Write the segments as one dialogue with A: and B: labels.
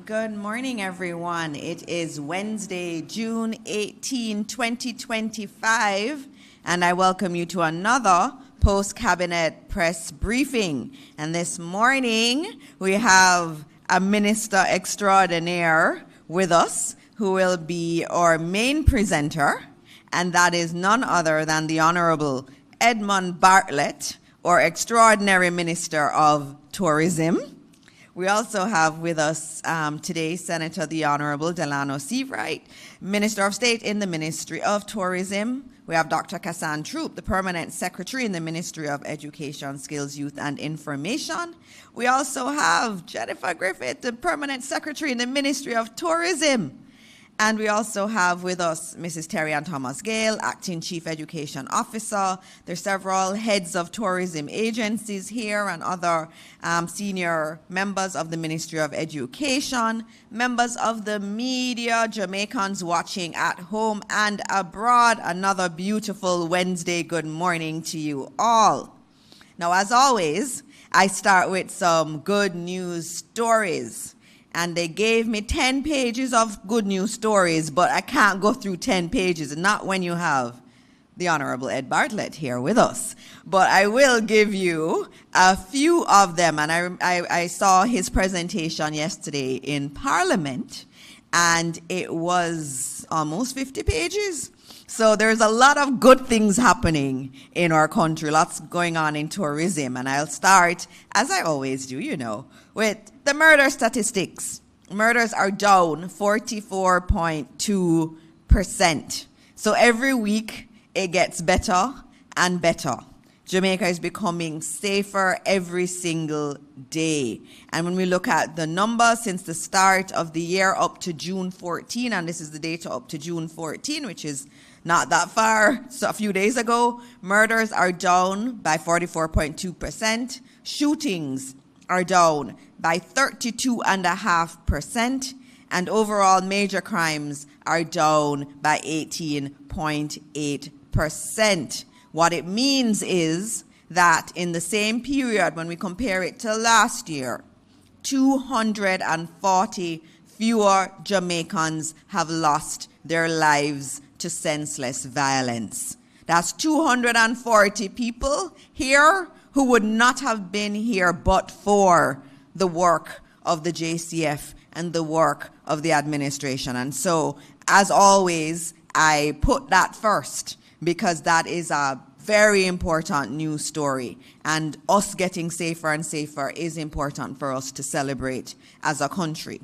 A: Good morning, everyone. It is Wednesday, June 18, 2025, and I welcome you to another post-cabinet press briefing. And this morning, we have a minister extraordinaire with us who will be our main presenter, and that is none other than the Honorable Edmund Bartlett, our extraordinary Minister of Tourism. We also have with us today Senator the Honorable Delano Seavright, Minister of State in the Ministry of Tourism. We have Dr. Kassan Troop, the Permanent Secretary in the Ministry of Education, Skills, Youth and Information. We also have Jennifer Griffith, the Permanent Secretary in the Ministry of Tourism. And we also have with us Mrs. Terry Ann Thomas Gale, Acting Chief Education Officer. There's several heads of tourism agencies here and other senior members of the Ministry of Education, members of the media, Jamaicans watching at home and abroad. Another beautiful Wednesday good morning to you all. Now, as always, I start with some good news stories. And they gave me 10 pages of good news stories, but I can't go through 10 pages, not when you have the Honorable Ed Bartlett here with us. But I will give you a few of them. And I saw his presentation yesterday in Parliament, and it was almost 50 pages. So there's a lot of good things happening in our country, lots going on in tourism. And I'll start, as I always do, with the murder statistics. Murders are down 44.2%. So every week it gets better and better. Jamaica is becoming safer every single day. And when we look at the numbers since the start of the year up to June 14, and this is the data up to June 14, which is not that far, so a few days ago, murders are down by 44.2%. Shootings are down by 32.5%. And overall major crimes are down by 18.8%. What it means is that in the same period, when we compare it to last year, 240 fewer Jamaicans have lost their lives to senseless violence. That's 240 people here who would not have been here but for the work of the JCF and the work of the administration. And so, as always, I put that first because that is a very important news story. And us getting safer and safer is important for us to celebrate as a country.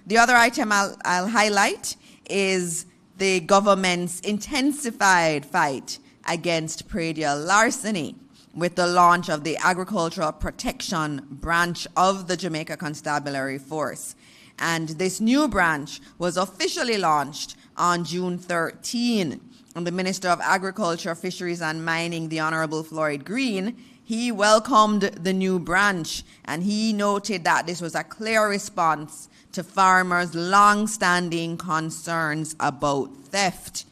A: The other item I'll highlight is the government's intensified fight against predial larceny with the launch of the Agricultural Protection Branch of the Jamaica Constabulary Force. And this new branch was officially launched on June 13. And the Minister of Agriculture, Fisheries and Mining, the Honorable Floyd Green, he welcomed the new branch, and he noted that this was a clear response to farmers' long-standing concerns about theft.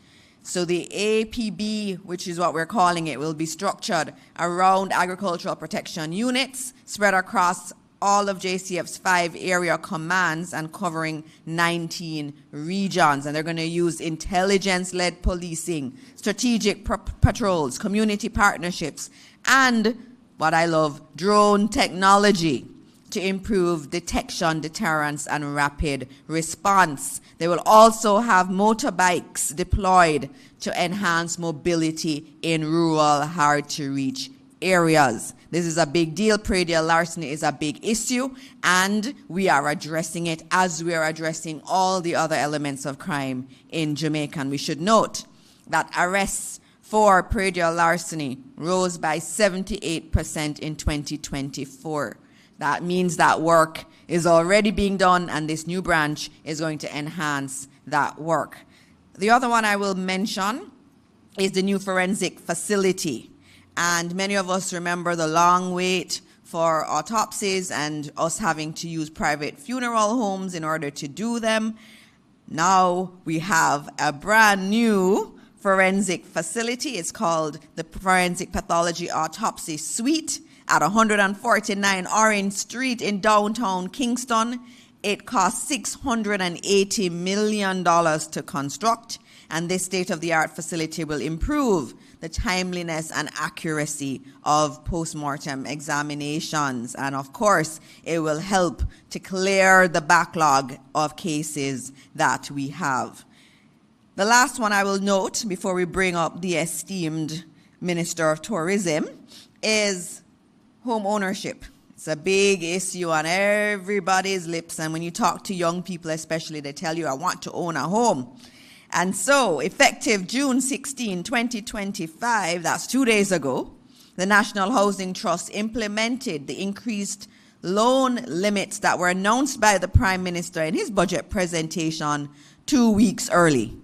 A: So the APB, which is what we're calling it, will be structured around agricultural protection units spread across all of JCF's 5 area commands and covering 19 regions. And they're going to use intelligence-led policing, strategic patrols, community partnerships, and what I love, drone technology to improve detection, deterrence, and rapid response. They will also have motorbikes deployed to enhance mobility in rural, hard-to-reach areas. This is a big deal. Predial larceny is a big issue, and we are addressing it as we are addressing all the other elements of crime in Jamaica. And we should note that arrests for predial larceny rose by 78% in 2024. That means that work is already being done, and this new branch is going to enhance that work. The other one I will mention is the new forensic facility. And many of us remember the long wait for autopsies and us having to use private funeral homes in order to do them. Now we have a brand new forensic facility. It's called the Forensic Pathology Autopsy Suite at 149 Orange Street in downtown Kingston. It cost $680 million to construct, and this state-of-the-art facility will improve the timeliness and accuracy of post-mortem examinations. And of course, it will help to clear the backlog of cases that we have. The last one I will note before we bring up the esteemed Minister of Tourism is home ownership. It's a big issue on everybody's lips, and when you talk to young people especially, they tell you, I want to own a home. And so, effective June 16, 2025, that's 2 days ago, the National Housing Trust implemented the increased loan limits that were announced by the Prime Minister in his budget presentation 2 weeks early.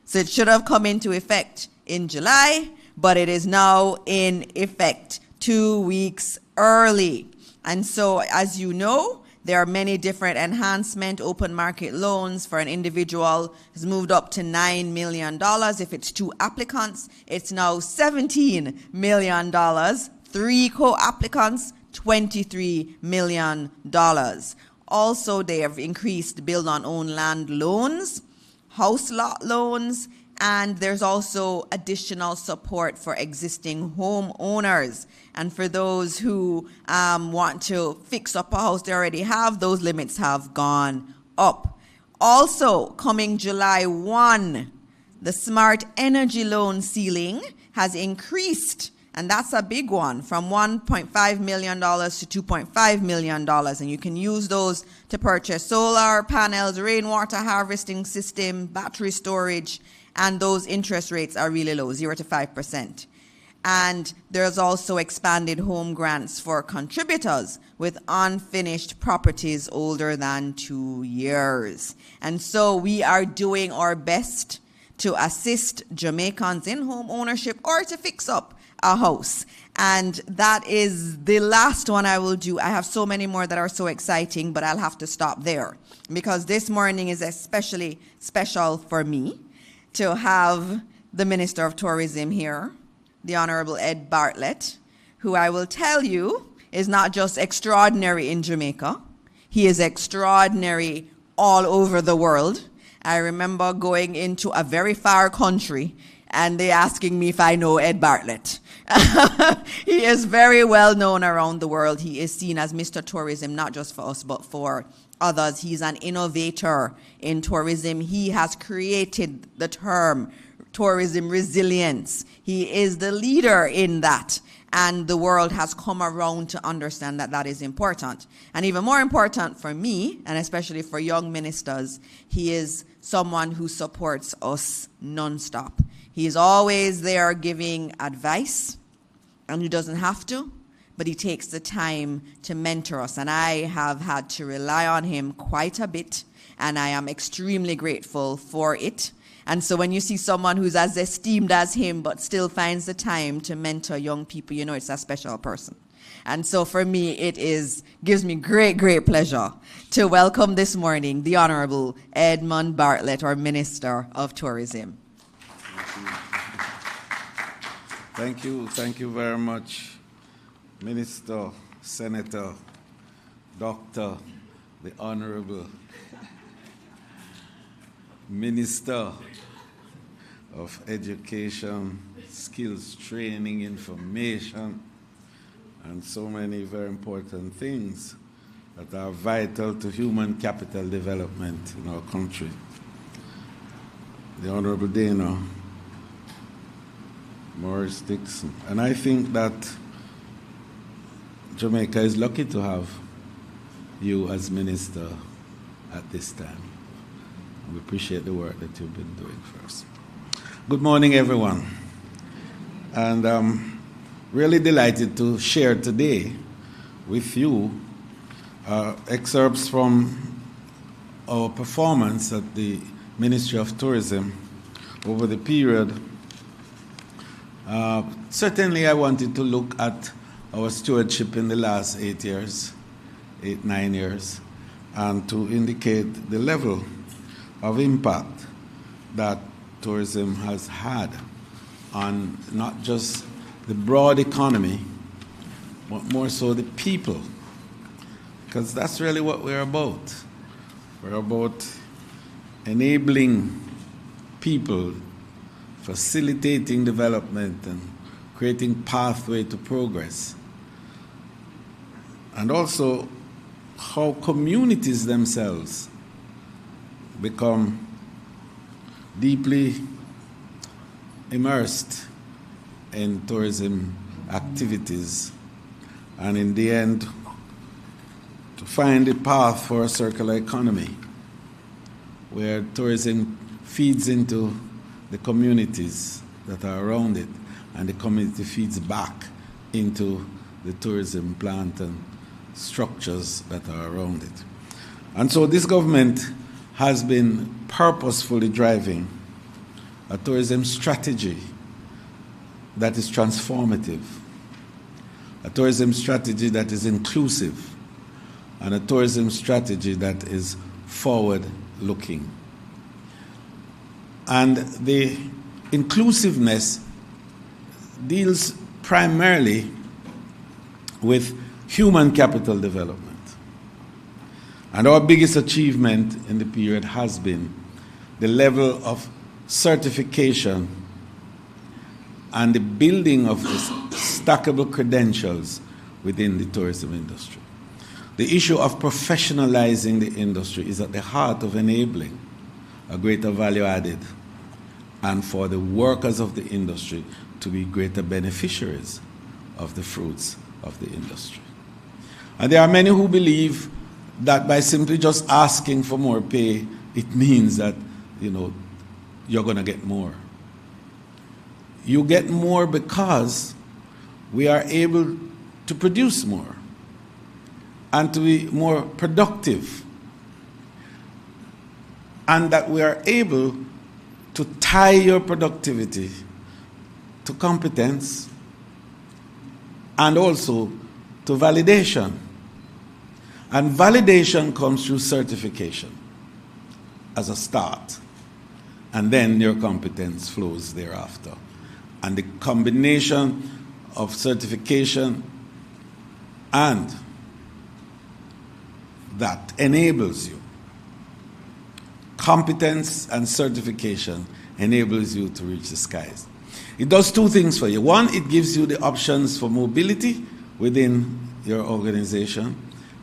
A: So it should have come into effect in July, but it is now in effect 2 weeks early. And so, as you know, there are many different enhancement open market loans for an individual has moved up to $9 million. If it's 2 applicants, it's now $17 million. 3 co-applicants, $23 million. Also, they have increased build on own land loans, house lot loans, and there's also additional support for existing homeowners. And for those who want to fix up a house they already have, those limits have gone up. Also, coming July 1, the smart energy loan ceiling has increased, and that's a big one, from $1.5 million to $2.5 million. And you can use those to purchase solar panels, rainwater harvesting system, battery storage, and those interest rates are really low, 0 to 5%. And there's also expanded home grants for contributors with unfinished properties older than 2 years. And so we are doing our best to assist Jamaicans in home ownership or to fix up a house. And that is the last one I will do. I have so many more that are so exciting, but I'll have to stop there because this morning is especially special for me to have the Minister of Tourism here, the Honorable Ed Bartlett, who I will tell you is not just extraordinary in Jamaica, he is extraordinary all over the world. I remember going into a very far country and they asking me if I know Ed Bartlett. He is very well known around the world. He is seen as Mr. Tourism, not just for us, but for others. He's an innovator in tourism. He has created the term tourism resilience. He is the leader in that. And the world has come around to understand that that is important. And even more important for me, and especially for young ministers, he is someone who supports us nonstop. He is always there giving advice, and he doesn't have to, but he takes the time to mentor us. And I have had to rely on him quite a bit, and I am extremely grateful for it. And so when you see someone who's as esteemed as him but still finds the time to mentor young people, you know it's a special person. And so for me, gives me great, great pleasure to welcome this morning the Honorable Edmund Bartlett, our Minister of Tourism.
B: Thank you very much, Minister, Senator, Doctor, the Honorable Minister of Education, Skills Training, Information, and so many very important things that are vital to human capital development in our country. The Honorable Dana, Morris Dixon. And I think that Jamaica is lucky to have you as minister at this time. We appreciate the work that you've been doing for us. Good morning, everyone. And I'm really delighted to share today with you excerpts from our performance at the Ministry of Tourism over the period. Certainly, I wanted to look at our stewardship in the last 9 years, and to indicate the level of impact that tourism has had on not just the broad economy, but more so the people, because that's really what we're about. We're about enabling people, facilitating development and creating pathway to progress. And also how communities themselves become deeply immersed in tourism activities, and in the end, to find a path for a circular economy where tourism feeds into the communities that are around it, and the community feeds back into the tourism plant and structures that are around it. And so this government has been purposefully driving a tourism strategy that is transformative, a tourism strategy that is inclusive, and a tourism strategy that is forward-looking. And the inclusiveness deals primarily with human capital development. And our biggest achievement in the period has been the level of certification and the building of stackable credentials within the tourism industry. The issue of professionalizing the industry is at the heart of enabling a greater value added and for the workers of the industry to be greater beneficiaries of the fruits of the industry. And there are many who believe that by simply just asking for more pay, it means that, you're going to get more. You get more because we are able to produce more and to be more productive, and that we are able to tie your productivity to competence and also to validation. And validation comes through certification as a start, and then your competence flows thereafter. And the combination of certification and that enables you. Competence and certification enables you to reach the skies. It does two things for you. One, it gives you the options for mobility within your organization.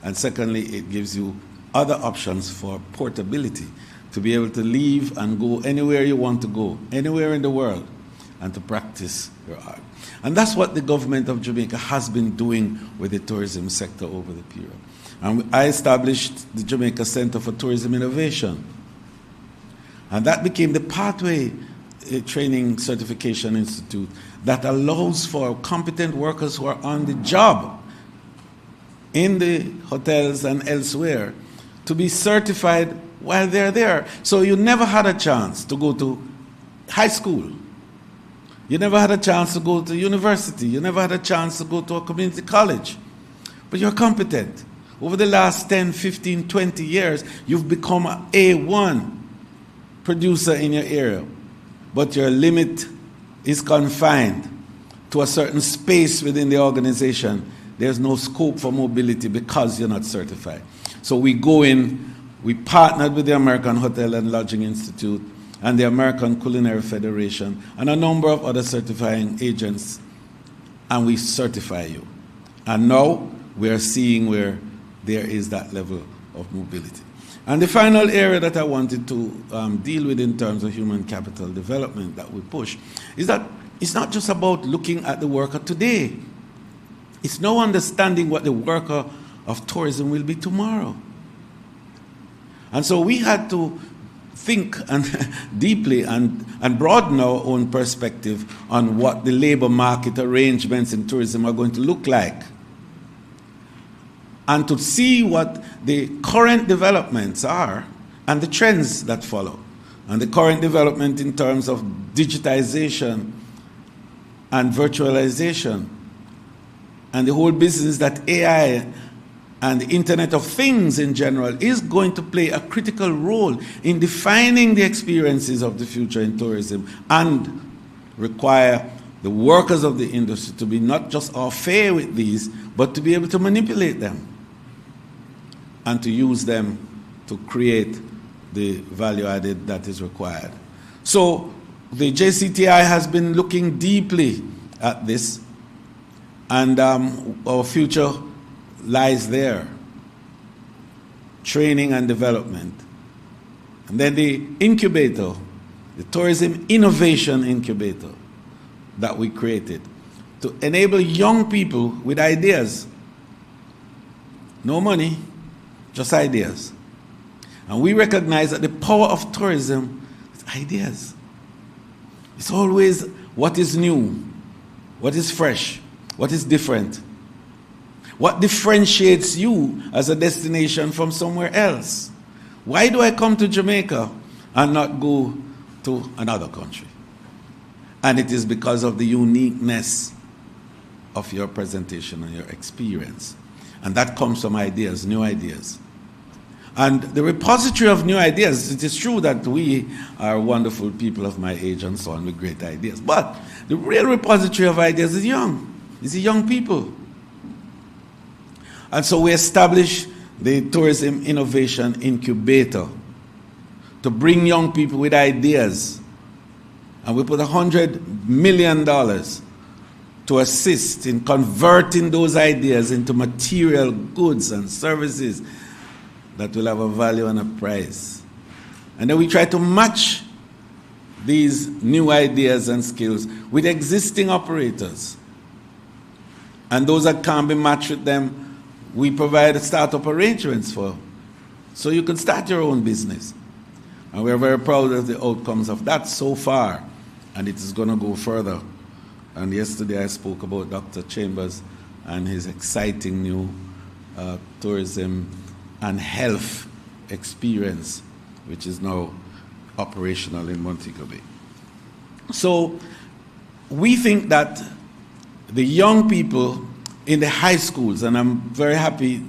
B: And secondly, it gives you other options for portability, to be able to leave and go anywhere you want to go, anywhere in the world, and to practice your art. And that's what the government of Jamaica has been doing with the tourism sector over the period. And I established the Jamaica Center for Tourism Innovation. And that became the Pathway Training Certification Institute that allows for competent workers who are on the job in the hotels and elsewhere to be certified while they're there. So you never had a chance to go to high school. You never had a chance to go to university. You never had a chance to go to a community college. But you're competent. Over the last 10, 15, 20 years, you've become an A1 producer in your area. But your limit is confined to a certain space within the organization. There's no scope for mobility because you're not certified. So we go in, we partnered with the American Hotel and Lodging Institute and the American Culinary Federation and a number of other certifying agents, and we certify you. And now we are seeing where there is that level of mobility. And the final area that I wanted to deal with in terms of human capital development that we push is that it's not just about looking at the worker today. It's now understanding what the worker of tourism will be tomorrow. And so we had to think deeply and broaden our own perspective on what the labor market arrangements in tourism are going to look like, and to see what the current developments are and the trends that follow. And the current development in terms of digitization and virtualization and the whole business that AI and the Internet of Things in general is going to play a critical role in defining the experiences of the future in tourism, and require the workers of the industry to be not just au fait with these, but to be able to manipulate them and to use them to create the value added that is required. So the JCTI has been looking deeply at this, and our future lies there. Training and development. And then the incubator, the Tourism Innovation Incubator that we created to enable young people with ideas. No money, just ideas. And we recognize that the power of tourism is ideas. It's always what is new, what is fresh, what is different. What differentiates you as a destination from somewhere else? Why do I come to Jamaica and not go to another country? And it is because of the uniqueness of your presentation and your experience. And that comes from ideas, new ideas. And the repository of new ideas, it is true that we are wonderful people of my age and so on with great ideas. But the real repository of ideas is young. It's the young people. And so we established the Tourism Innovation Incubator to bring young people with ideas. And we put $100 million to assist in converting those ideas into material goods and services that will have a value and a price. And then we try to match these new ideas and skills with existing operators. And those that can't be matched with them, we provide startup arrangements for. So you can start your own business. And we're very proud of the outcomes of that so far. And it is going to go further. And yesterday I spoke about Dr. Chambers and his exciting new tourism and health experience, which is now operational in Montego Bay. So we think that the young people in the high schools, and I'm very happy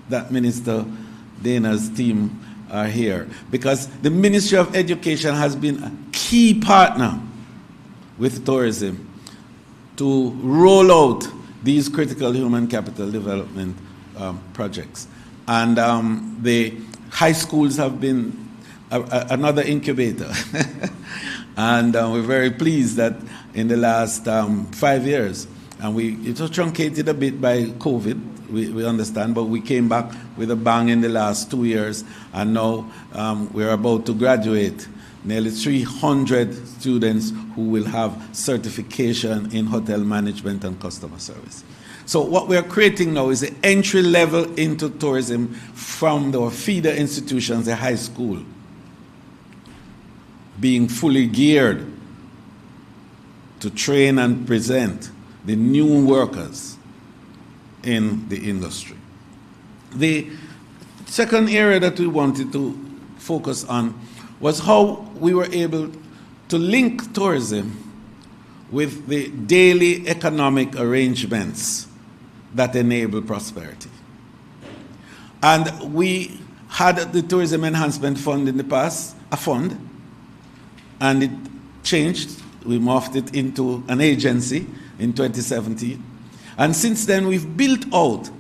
B: that Minister Dana's team are here, because the Ministry of Education has been a key partner with tourism to roll out these critical human capital development projects. And the high schools have been another incubator. And we're very pleased that in the last 5 years, and it was truncated a bit by COVID, we understand, but we came back with a bang in the last 2 years, and now we're about to graduate nearly 300 students who will have certification in hotel management and customer service. So what we're creating now is the entry level into tourism from the feeder institutions, the high school, being fully geared to train and present the new workers in the industry. The second area that we wanted to focus on was how we were able to link tourism with the daily economic arrangements that enable prosperity. And we had the Tourism Enhancement Fund in the past, a fund, and it changed. We morphed it into an agency in 2017. And since then, we've built out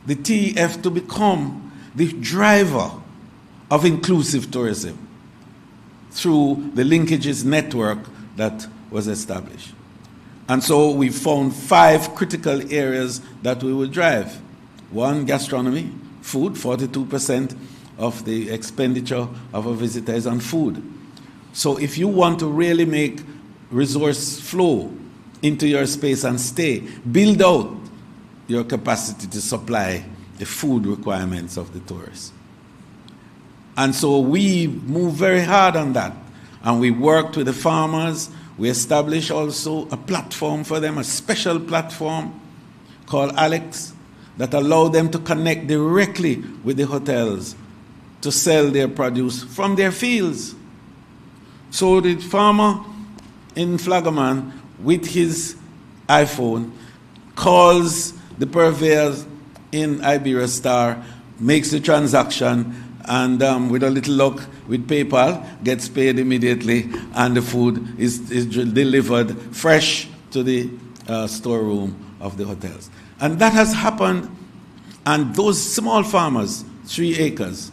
B: the TEF to become the driver of inclusive tourism through the linkages network that was established. And so we found 5 critical areas that we will drive. 1, gastronomy, food. 42% of the expenditure of a visitor is on food. So if you want to really make resource flow into your space and stay, build out your capacity to supply the food requirements of the tourists. And so we moved very hard on that. And we worked with the farmers. We established also a platform for them, a special platform called Alex, that allowed them to connect directly with the hotels to sell their produce from their fields. So the farmer in Flagaman, with his iPhone, calls the purveyors in Iberia Star, makes the transaction, and with a little luck with PayPal, gets paid immediately, and the food is delivered fresh to the storeroom of the hotels. And that has happened, and those small farmers, 3 acres,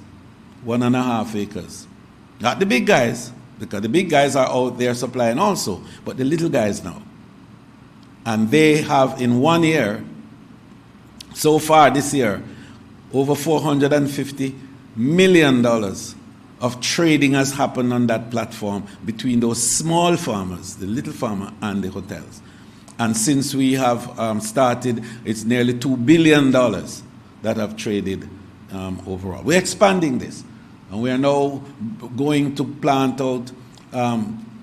B: 1.5 acres. Not the big guys, because the big guys are out there supplying also, but the little guys now. And they have in 1 year, so far this year, over $450 million of trading has happened on that platform between those small farmers, the little farmer, and the hotels. And since we have started, it's nearly $2 billion that have traded overall. We're expanding this. And we are now going to plant out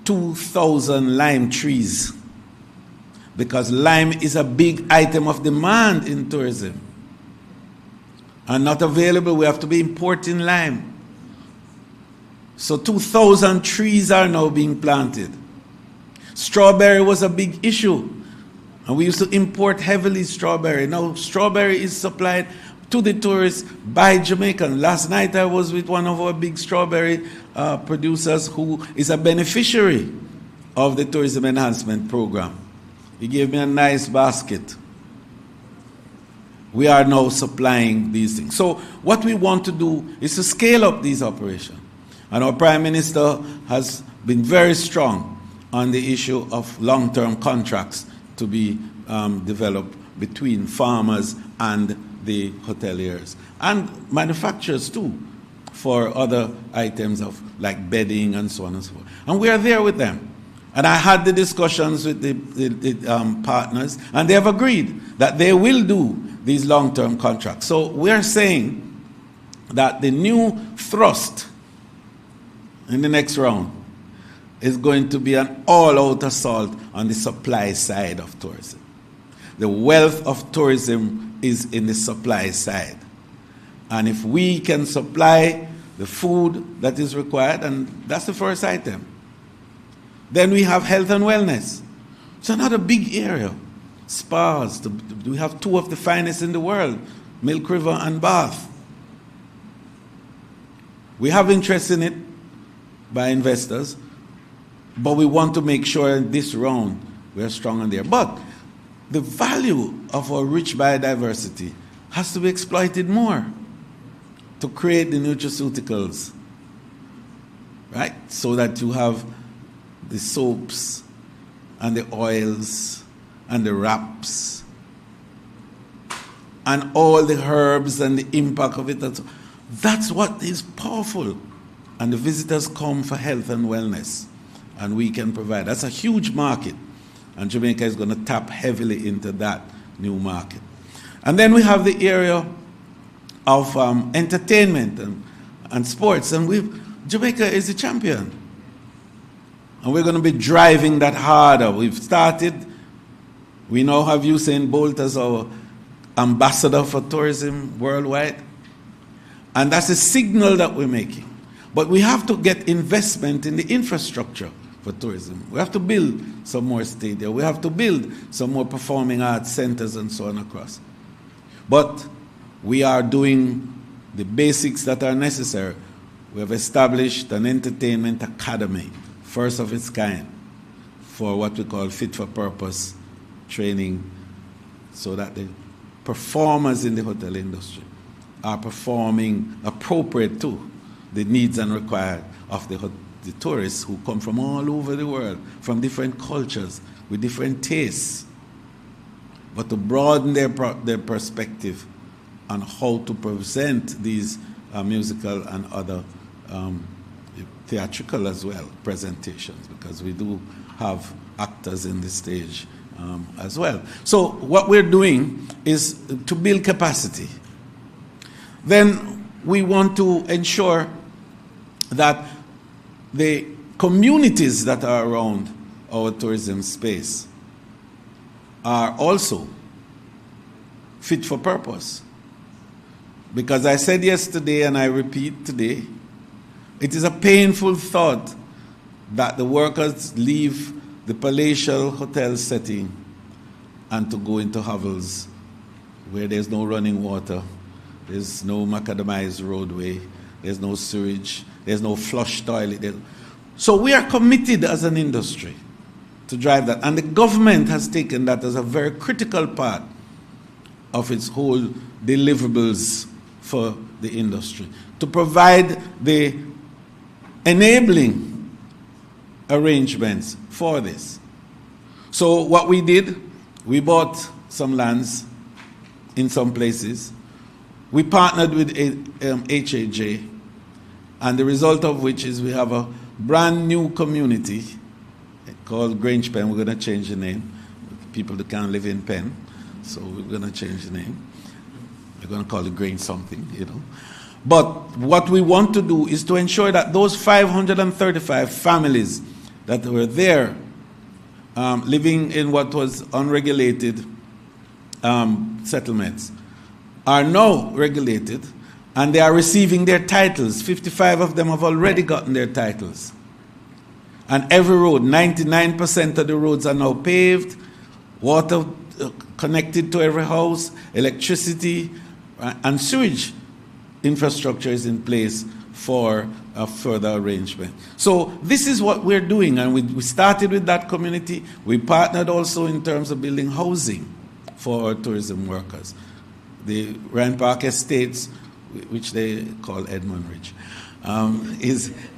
B: 2,000 lime trees, because lime is a big item of demand in tourism. And not available, we have to be importing lime. So 2,000 trees are now being planted. Strawberry was a big issue. And we used to import heavily strawberry. Now strawberry is supplied to the tourists by Jamaicans. Last night I was with one of our big strawberry producers who is a beneficiary of the Tourism Enhancement Program. He gave me a nice basket. We are now supplying these things. So what we want to do is to scale up these operations. And our Prime Minister has been very strong on the issue of long-term contracts to be developed between farmers and the hoteliers. And manufacturers too, for other items of like bedding and so on and so forth. And we are there with them. And I had the discussions with the partners, and they have agreed that they will do these long-term contracts. So we're saying that the new thrust in the next round is going to be an all-out assault on the supply side of tourism. The wealth of tourism is in the supply side. And if we can supply the food that is required, and that's the first item, then we have health and wellness. It's another big area. Spas. We have two of the finest in the world, Milk River and Bath. We have interest in it by investors, but we want to make sure in this round we're strong on there. But the value of our rich biodiversity has to be exploited more to create the nutraceuticals, right? So that you have the soaps and the oils and the wraps and all the herbs and the impact of it. That's what is powerful. And the visitors come for health and wellness, and we can provide. That's a huge market, and Jamaica is going to tap heavily into that new market. And then we have the area of entertainment and sports, and Jamaica is the champion. And we're going to be driving that harder. We've started. We now have Usain Bolt as our ambassador for tourism worldwide. And that's a signal that we're making. But we have to get investment in the infrastructure for tourism. We have to build some more stadia. We have to build some more performing arts centers and so on across. But we are doing the basics that are necessary. We have established an entertainment academy, first of its kind, for what we call fit-for-purpose training, so that the performers in the hotel industry are performing appropriate to the needs and requirements of the tourists who come from all over the world, from different cultures, with different tastes, but to broaden their perspective on how to present these musical and other theatrical as well presentations, because we do have actors in the stage as well. So what we're doing is to build capacity. Then we want to ensure that the communities that are around our tourism space are also fit for purpose. Because I said yesterday, and I repeat today, it is a painful thought that the workers leave the palatial hotel setting and to go into hovels where there's no running water, there's no macadamized roadway, there's no sewage, there's no flush toilet. So we are committed as an industry to drive that. And the government has taken that as a very critical part of its whole deliverables for the industry. to provide the enabling arrangements for this. So what we did, we bought some lands in some places. We partnered with HAJ, and the result of which is we have a brand new community called Grange Pen. We're going to change the name. People that can't live in Penn, so we're going to change the name. We're going to call it Grange something, you know. But what we want to do is to ensure that those 535 families that were there living in what was unregulated settlements are now regulated, and they are receiving their titles. 55 of them have already gotten their titles. And every road, 99% of the roads are now paved, water connected to every house, electricity, and sewage infrastructure is in place for a further arrangement. So this is what we're doing, and we started with that community. We partnered also in terms of building housing for our tourism workers. The Rand Park Estates, which they call Edmund Ridge,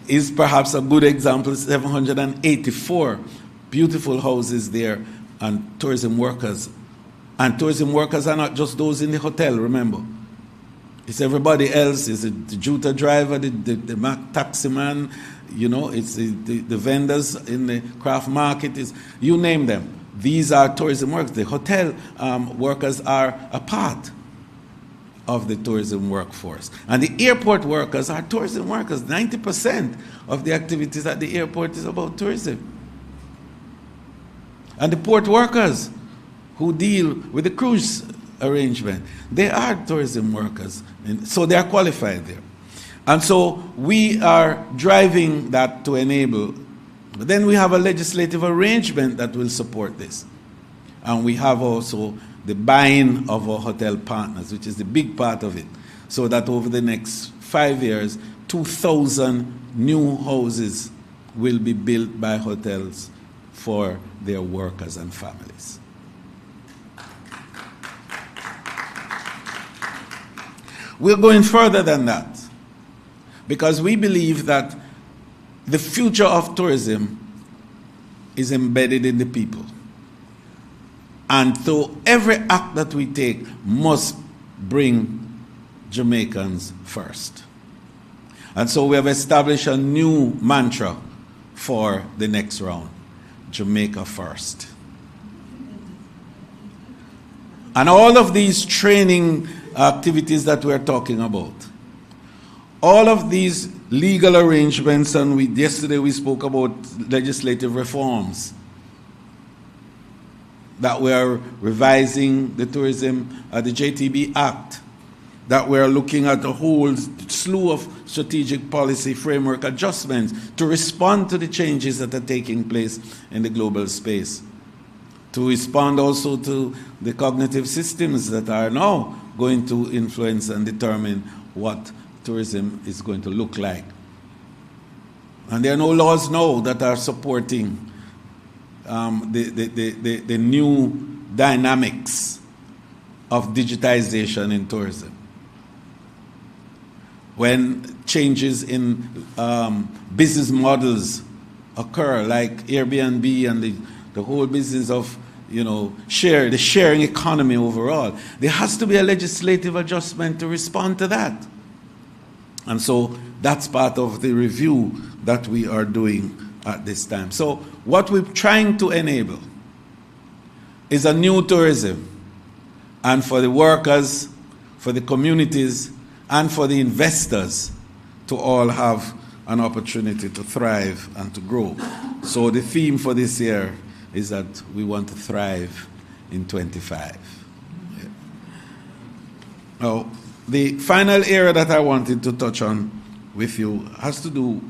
B: is perhaps a good example. 784 beautiful houses there, and tourism workers. And tourism workers are not just those in the hotel, remember. It's everybody else. It's the Juta driver, the taxi man, you know, it's the vendors in the craft market, you name them. These are tourism workers. The hotel workers are a part of the tourism workforce. And the airport workers are tourism workers. 90% of the activities at the airport is about tourism. And the port workers who deal with the cruise arrangement, they are tourism workers. And so they are qualified there. And so we are driving that to enable. But then we have a legislative arrangement that will support this. And we have also the buying of our hotel partners, which is the big part of it, so that over the next 5 years, 2,000 new houses will be built by hotels for their workers and families. We're going further than that, because we believe that the future of tourism is embedded in the people. And so every act that we take must bring Jamaicans first. And so we have established a new mantra for the next round: Jamaica first. And all of these training activities that we're talking about, all of these legal arrangements, and yesterday we spoke about legislative reforms, that we are revising the tourism, the JTB Act, that we are looking at a whole slew of strategic policy framework adjustments to respond to the changes that are taking place in the global space, to respond also to the cognitive systems that are now going to influence and determine what tourism is going to look like. And there are no laws now that are supporting the new dynamics of digitization in tourism. When changes in business models occur, like Airbnb and the whole business of, you know, the sharing economy overall, there has to be a legislative adjustment to respond to that. And so that's part of the review that we are doing at this time. So what we're trying to enable is a new tourism, and for the workers, for the communities, and for the investors to all have an opportunity to thrive and to grow. So the theme for this year is that we want to thrive in 25. Yeah. Now, the final area that I wanted to touch on with you has to do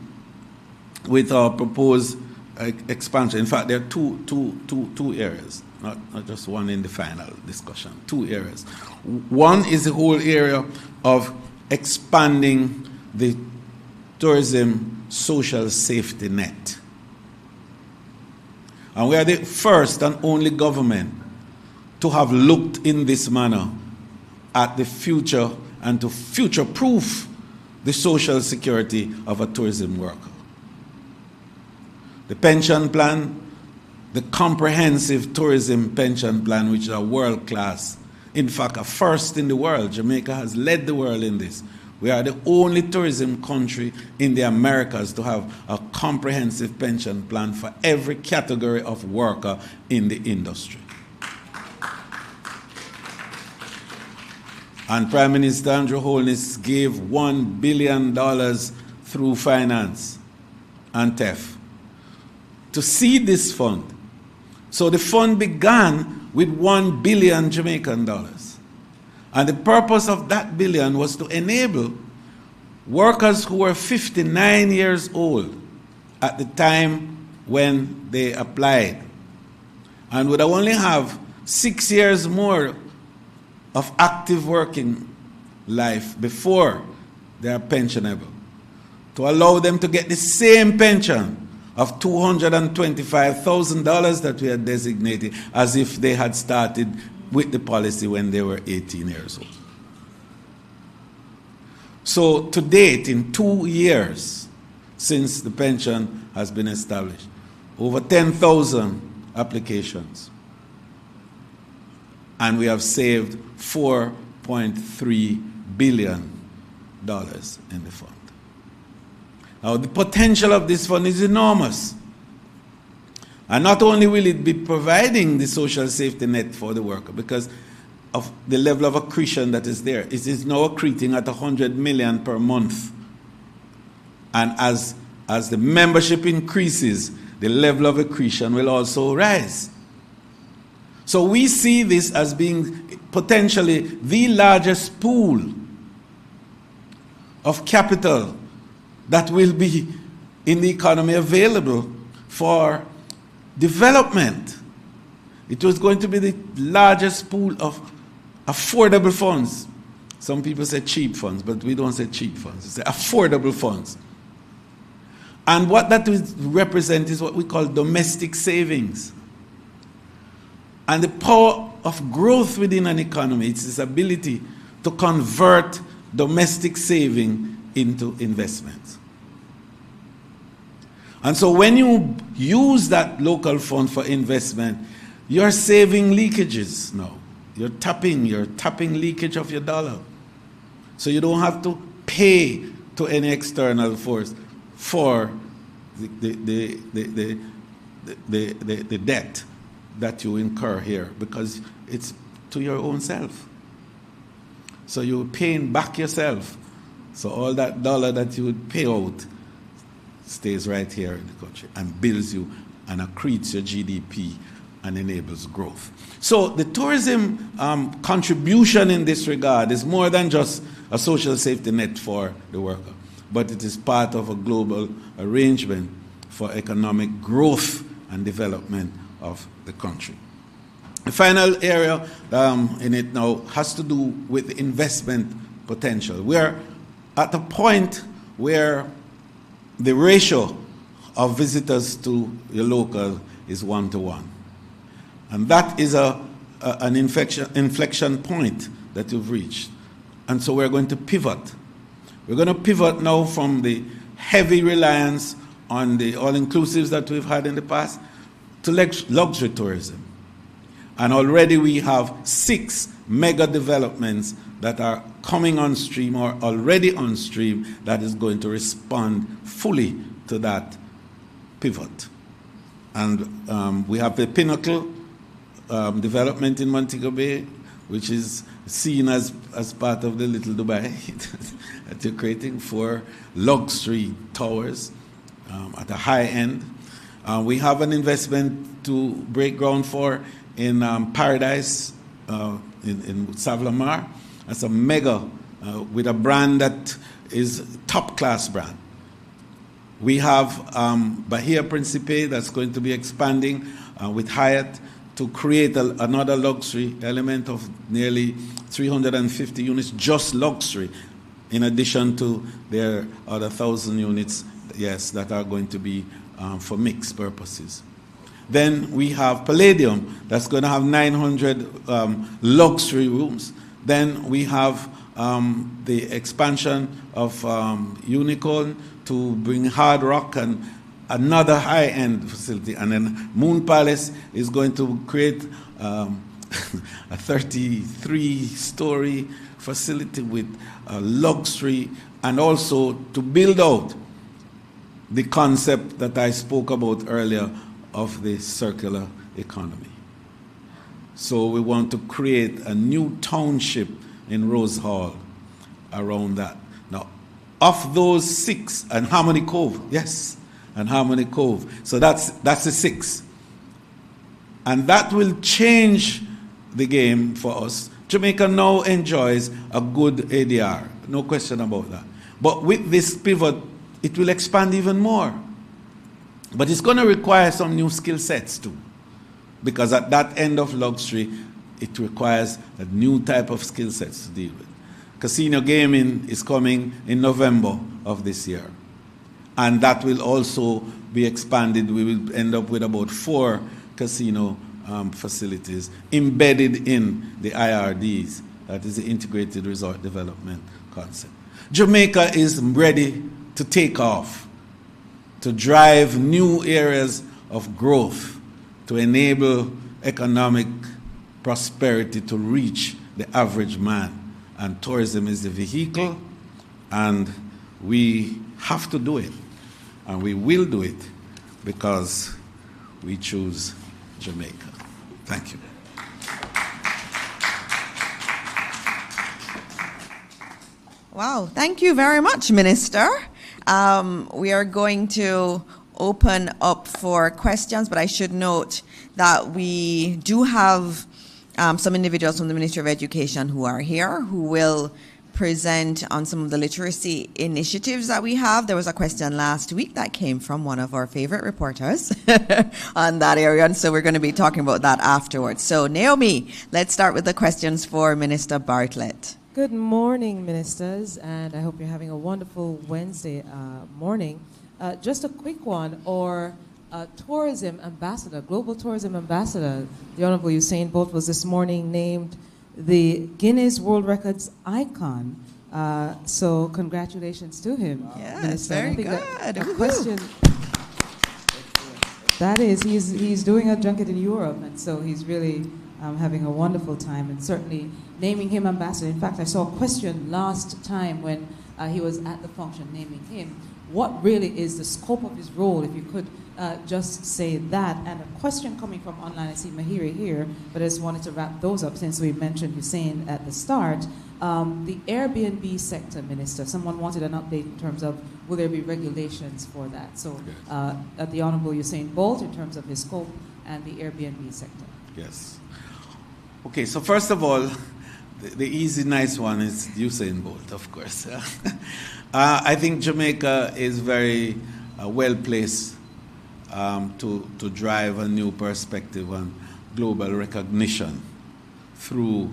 B: with our proposed expansion. In fact, there are two areas, not just one in the final discussion, two areas. One is the whole area of expanding the tourism social safety net. And we are the first and only government to have looked in this manner at the future and to future-proof the social security of a tourism worker. The pension plan, the comprehensive tourism pension plan, which is a world-class, in fact, a first in the world. Jamaica has led the world in this. We are the only tourism country in the Americas to have a comprehensive pension plan for every category of worker in the industry. And Prime Minister Andrew Holness gave $1 billion through finance and TEF to seed this fund. So the fund began with 1 billion Jamaican dollars. And the purpose of that billion was to enable workers who were 59 years old at the time when they applied and would only have 6 years more of active working life before they are pensionable, to allow them to get the same pension of $225,000 that we had designated as if they had started with the policy when they were 18 years old. So to date, in 2 years since the pension has been established, over 10,000 applications, and we have saved $4.3 billion in the fund. Now, the potential of this fund is enormous. And not only will it be providing the social safety net for the worker because of the level of accretion that is there. It is now accreting at $100 million per month. And as the membership increases, the level of accretion will also rise. So we see this as being potentially the largest pool of capital that will be in the economy available for development. It was going to be the largest pool of affordable funds. Some people say cheap funds, but we don't say cheap funds. We say affordable funds. And what that represents is what we call domestic savings. And the power of growth within an economy, it's its ability to convert domestic saving into investments. And so when you use that local fund for investment, you're saving leakages now. You're tapping leakage of your dollar. So you don't have to pay to any external force for the debt that you incur here, because it's to your own self. So you're paying back yourself. So all that dollar that you would pay out stays right here in the country and builds you and accretes your GDP and enables growth. So the tourism contribution in this regard is more than just a social safety net for the worker, but it is part of a global arrangement for economic growth and development of the country. The final area in it now has to do with investment potential. We're at a point where the ratio of visitors to your local is 1-to-1. And that is an inflection point that you've reached. And so we're going to pivot. We're going to pivot now from the heavy reliance on the all-inclusives that we've had in the past to luxury tourism. And already we have 6 mega developments that are coming on stream or already on stream that is going to respond fully to that pivot. And we have the Pinnacle development in Montego Bay, which is seen as part of the Little Dubai that you're creating, 4 luxury towers at a high end. We have an investment to break ground for in Paradise in Savlamar. That's a mega with a brand that is a top-class brand. We have Bahia Principe that's going to be expanding with Hyatt to create another luxury element of nearly 350 units, just luxury, in addition to their other 1,000 units, yes, that are going to be for mixed purposes. Then we have Palladium that's going to have 900 luxury rooms. Then we have the expansion of Unicorn to bring Hard Rock and another high-end facility. And then Moon Palace is going to create a 33-story facility with luxury, and also to build out the concept that I spoke about earlier of the circular economy. So we want to create a new township in Rose Hall around that. Now, of those 6, and Harmony Cove, yes, and Harmony Cove. So that's the 6. And that will change the game for us. Jamaica now enjoys a good ADR, no question about that. But with this pivot, it will expand even more. But it's going to require some new skill sets too. Because at that end of luxury, it requires a new type of skill sets to deal with. Casino gaming is coming in November of this year. And that will also be expanded. We will end up with about 4 casino facilities embedded in the IRDs, that is the Integrated Resort Development concept. Jamaica is ready to take off, to drive new areas of growth, to enable economic prosperity to reach the average man. And tourism is the vehicle, and we have to do it. And we will do it because we choose Jamaica. Thank you.
A: Wow, thank you very much, Minister. We are going to open up for questions, but I should note that we do have some individuals from the Ministry of Education who are here who will present on some of the literacy initiatives that we have. There was a question last week that came from one of our favorite reporters on that area, and so we're going to be talking about that afterwards. So, Naomi, let's start with the questions for Minister Bartlett.
C: Good morning, ministers, and I hope you're having a wonderful Wednesday morning. Just a quick one, tourism ambassador, global tourism ambassador, the Honorable Usain Bolt was this morning named the Guinness World Records icon. So congratulations to him.
A: Yeah,
C: Minister.
A: very good.
C: A question. That is, he's doing a junket in Europe, and so he's really having a wonderful time, and certainly naming him ambassador. In fact, I saw a question last time when he was at the function naming him. What really is the scope of his role, if you could just say that? And a question coming from online, I see Mahiri here, but I just wanted to wrap those up since we mentioned Hussein at the start. The Airbnb sector, Minister, someone wanted an update in terms of will there be regulations for that? So at the Honorable Usain Bolt in terms of his scope and the Airbnb sector.
B: Yes. Okay, so first of all, the easy, nice one is Usain Bolt, of course. I think Jamaica is very well placed to drive a new perspective on global recognition through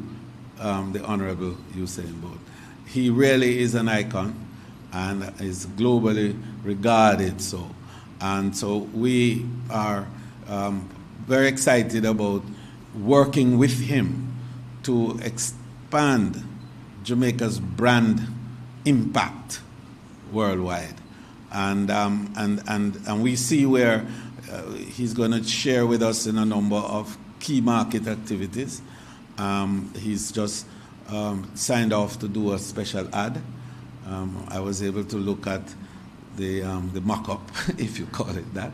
B: the Honorable Usain Bolt. He really is an icon and is globally regarded so. And so we are very excited about working with him to expand Jamaica's brand impact worldwide. And we see where he's going to share with us in a number of key market activities. He's just signed off to do a special ad. I was able to look at the mock-up, if you call it that,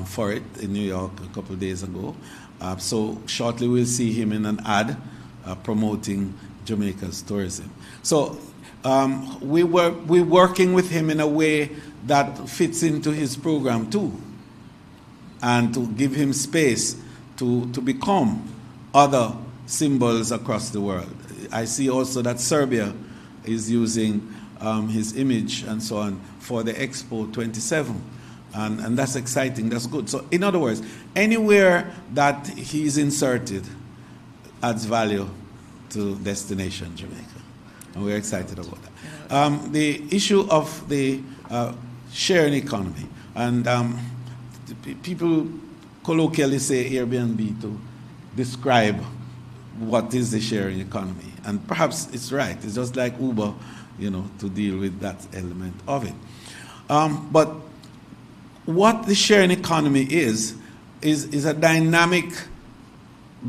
B: for it in New York a couple of days ago. So shortly we'll see him in an ad promoting Jamaica's tourism. So we're working with him in a way that fits into his program too, and to give him space to become other symbols across the world. I see also that Serbia is using his image and so on for the Expo 27. And that's exciting, that's good. So in other words, anywhere that he's inserted adds value to Destination Jamaica. And we're excited about that. The issue of the sharing economy. And people colloquially say Airbnb to describe what is the sharing economy. And perhaps it's right. It's just like Uber, to deal with that element of it. But what the sharing economy is a dynamic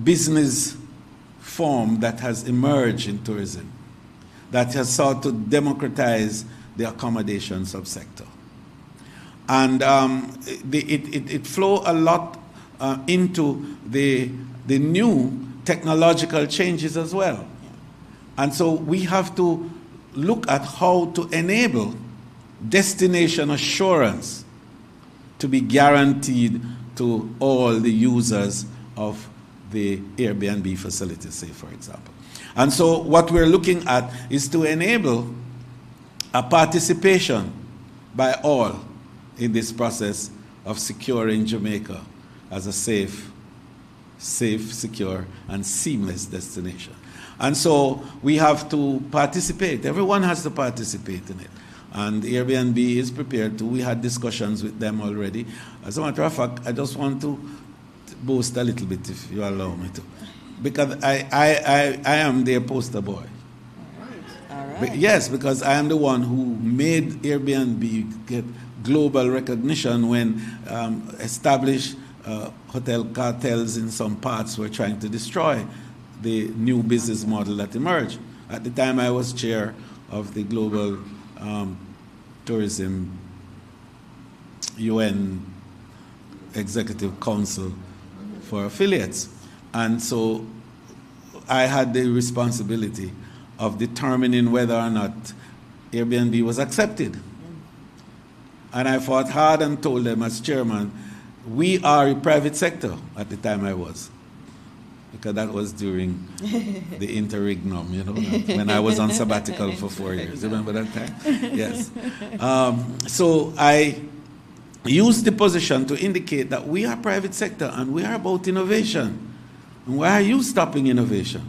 B: business form that has emerged in tourism, that has sought to democratize the accommodation subsector. And it flow a lot into the new technological changes as well. And so we have to look at how to enable destination assurance to be guaranteed to all the users of the Airbnb facility, say, for example. And so what we're looking at is to enable a participation by all in this process of securing Jamaica as a safe, secure, and seamless destination. And so we have to participate. Everyone has to participate in it. And Airbnb is prepared to. We had discussions with them already. As a matter of fact, I just want to boast a little bit, if you allow me to. Because I am their poster boy.
A: All right.
B: Yes, because I am the one who made Airbnb get global recognition when established hotel cartels in some parts were trying to destroy the new business model that emerged. At the time, I was chair of the Global Tourism UN Executive Council for affiliates. And so I had the responsibility of determining whether or not Airbnb was accepted. And I fought hard and told them as chairman, we are a private sector at the time I was. Because that was during the interregnum, when I was on sabbatical for 4 years. Remember that time? Yes. So I used the position to indicate that we are private sector and we are about innovation. And why are you stopping innovation?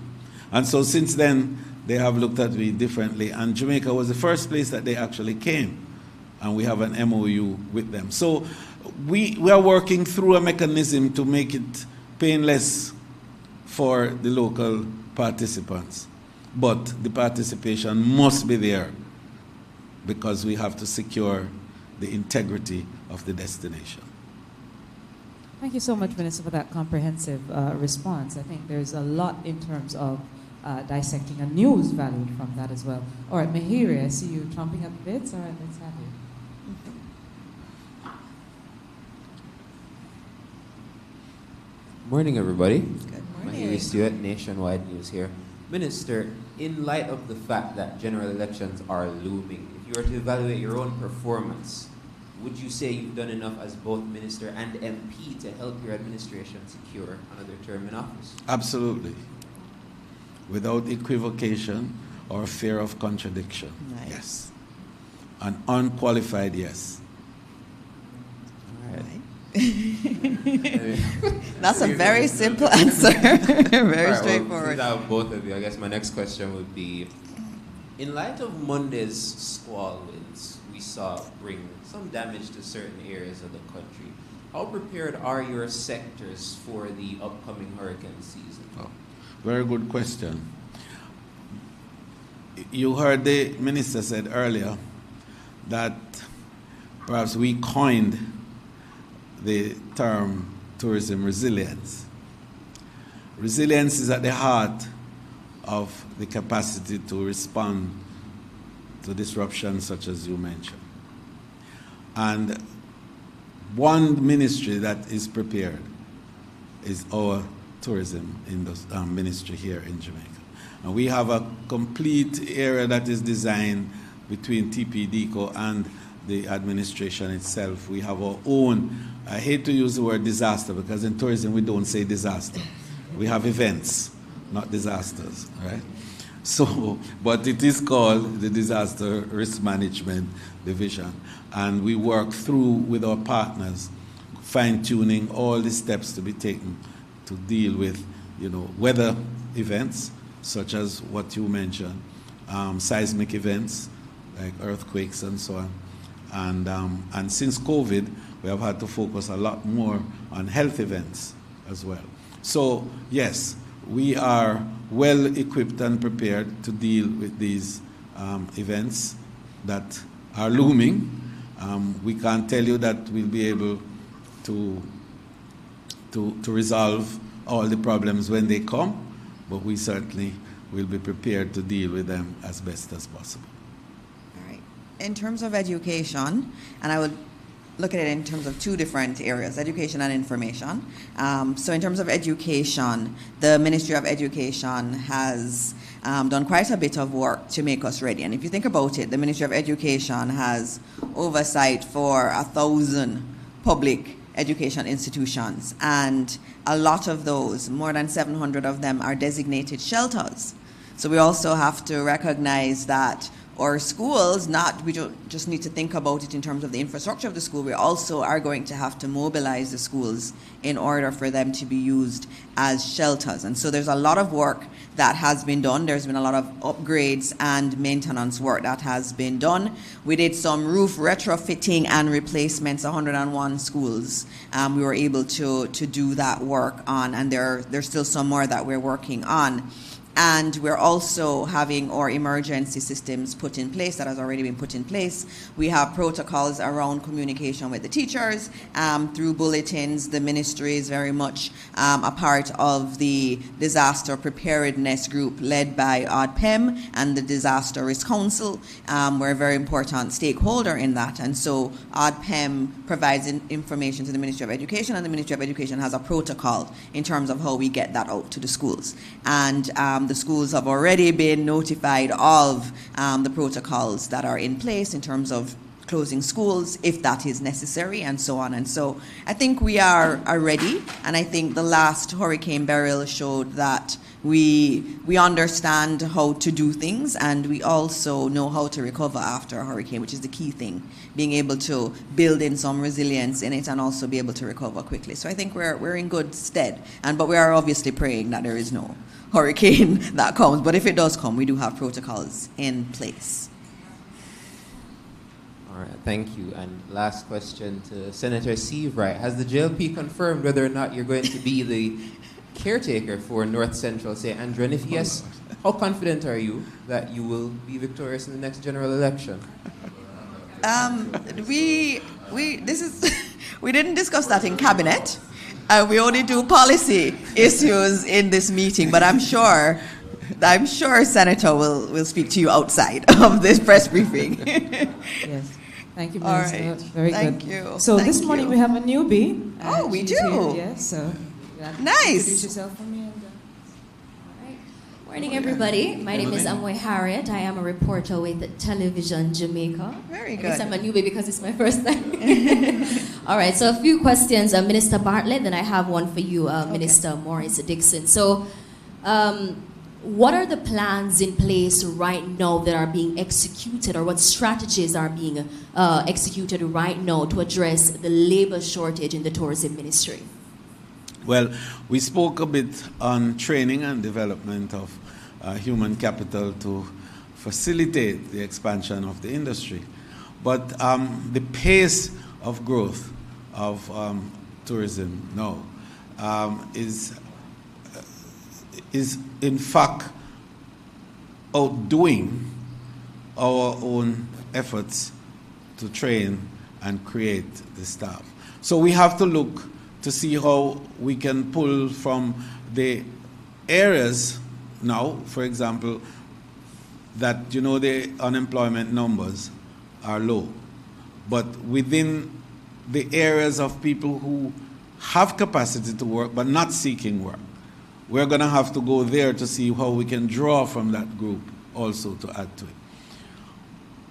B: And so since then, they have looked at me differently. And Jamaica was the first place that they actually came. And we have an MOU with them. So we are working through a mechanism to make it painless for the local participants. But the participation must be there because we have to secure the integrity of the destination.
C: Thank you so much, Minister, for that comprehensive response. I think there's a lot in terms of dissecting a news value from that as well. All right, Mahiri, I see you chomping at the bits. All right, let's have you.
D: Morning, everybody.
A: Good morning.
D: Mahiri Stewart, Nationwide News here. Minister, in light of the fact that general elections are looming, if you were to evaluate your own performance, would you say you've done enough as both minister and MP to help your administration secure another term in office?
B: Absolutely. Without equivocation or fear of contradiction.
A: Nice.
B: Yes. An unqualified yes.
D: All right.
A: That's a very simple answer. Very
D: Right,
A: straightforward.
D: Well, both of you, I guess my next question would be, in light of Monday's squall winds we saw bring some damage to certain areas of the country, how prepared are your sectors for the upcoming hurricane season?
B: Oh, very good question. You heard the minister said earlier that perhaps we coined the term tourism resilience. Resilience is at the heart of the capacity to respond to disruptions such as you mentioned. And one ministry that is prepared is our tourism ministry here in Jamaica. And we have a complete area that is designed between TPDCO and the administration itself. We have our own, I hate to use the word disaster because in tourism we don't say disaster. We have events, not disasters, right? So, but it is called the Disaster Risk Management Division. And we work through with our partners, fine-tuning all the steps to be taken to deal with, weather events, such as what you mentioned, seismic events, like earthquakes and so on. And since COVID, we have had to focus a lot more on health events as well. So, yes, we are well equipped and prepared to deal with these events that are looming. We can't tell you that we'll be able to resolve all the problems when they come, but we certainly will be prepared to deal with them as best as possible.
A: All right. In terms of education, and I would look at it in terms of two different areas, education and information. So in terms of education, the Ministry of Education has done quite a bit of work to make us ready. And if you think about it, the Ministry of Education has oversight for 1,000 public education institutions, and a lot of those, more than 700 of them, are designated shelters. So we also have to recognize that our schools, we don't just need to think about it in terms of the infrastructure of the school, we also are going to have to mobilize the schools in order for them to be used as shelters. And so there's a lot of work that has been done. There's been a lot of upgrades and maintenance work that has been done. We did some roof retrofitting and replacements, 101 schools. We were able to do that work on, and there's still some more that we're working on. And we're also having our emergency systems put in place, that has already been put in place. We have protocols around communication with the teachers through bulletins. The ministry is very much a part of the disaster preparedness group led by ODPEM and the Disaster Risk Council. We're a very important stakeholder in that. And so ODPEM provides information to the Ministry of Education, and the Ministry of Education has a protocol in terms of how we get that out to the schools. And the schools have already been notified of the protocols that are in place in terms of closing schools if that is necessary, and so on. And so I think we are ready, and I think the last Hurricane Beryl showed that we understand how to do things, and we also know how to recover after a hurricane, which is the key thing, being able to build in some resilience in it and also be able to recover quickly. So I think we're in good stead, but we are obviously praying that there is no hurricane that comes, but if it does come, we do have protocols in place.
D: All right, thank you. And last question to Senator Seabright. Has the JLP confirmed whether or not you're going to be the caretaker for North Central St. Andrew? And if yes, how confident are you that you will be victorious in the next general election?
A: We didn't discuss that in cabinet. We only do policy issues in this meeting, but I'm sure Senator will speak to you outside of this press briefing.
C: Yes. Thank you, Minister.
A: All right.
C: Very
A: Thank
C: good.
A: you.
C: So
A: Thank
C: this morning
A: you.
C: we have a newbie.
A: Oh, we
C: she's
A: do?
C: Here, yes, so
A: Nice.
C: Introduce yourself for me.
E: Morning, everybody. My name is Amwe Harriet. I am a reporter with Television Jamaica.
A: Very good.
E: I guess I'm a newbie because it's my first time. All right, so a few questions, Minister Bartlett, then I have one for you, Minister Morris Dixon. So what are the plans in place right now that are being executed, or what strategies are being executed right now to address the labor shortage in the tourism ministry?
B: Well, we spoke a bit on training and development of human capital to facilitate the expansion of the industry. But the pace of growth of tourism now is in fact outdoing our own efforts to train and create the staff. So we have to look to see how we can pull from the areas now, for example, that the unemployment numbers are low, but within the areas of people who have capacity to work but not seeking work, we're going to have to go there to see how we can draw from that group also to add to it.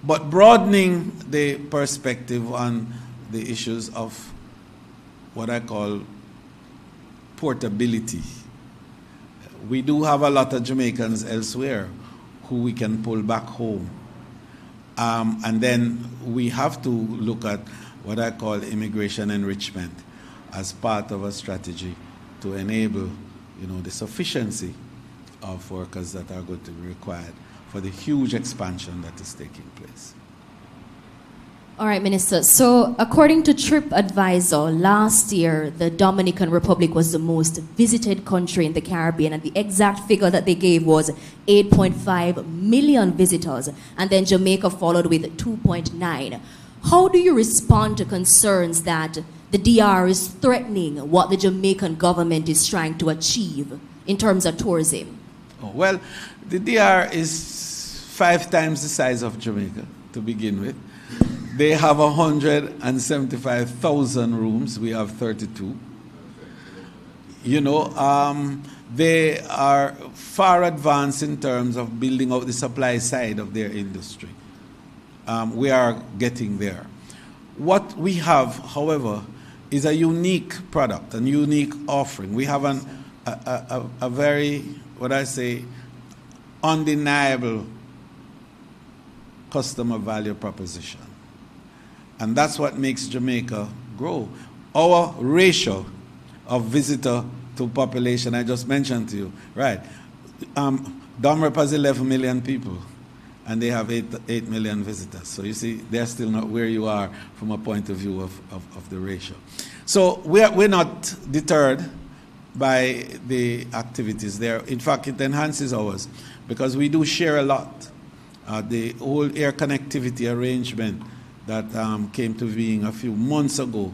B: But broadening the perspective on the issues of what I call portability. We do have a lot of Jamaicans elsewhere who we can pull back home. And then we have to look at what I call immigration enrichment as part of a strategy to enable, the sufficiency of workers that are going to be required for the huge expansion that is taking place.
E: All right, Minister. So, according to TripAdvisor, last year, the Dominican Republic was the most visited country in the Caribbean, and the exact figure that they gave was 8.5 million visitors, and then Jamaica followed with 2.9. How do you respond to concerns that the DR is threatening what the Jamaican government is trying to achieve in terms of tourism?
B: Oh, well, the DR is 5 times the size of Jamaica to begin with. They have 175,000 rooms. We have 32. You know, they are far advanced in terms of building out the supply side of their industry. We are getting there. What we have, however, is a unique product, a unique offering. We have a very, what I say, undeniable customer value proposition. And that's what makes Jamaica grow. Our ratio of visitor to population, I just mentioned to you, right? Domrep has 11 million people, and they have 8 million visitors. So you see, they're still not where you are from a point of view of the ratio. So we're not deterred by the activities there. In fact, it enhances ours, because we do share a lot. The whole air connectivity arrangement that came to being a few months ago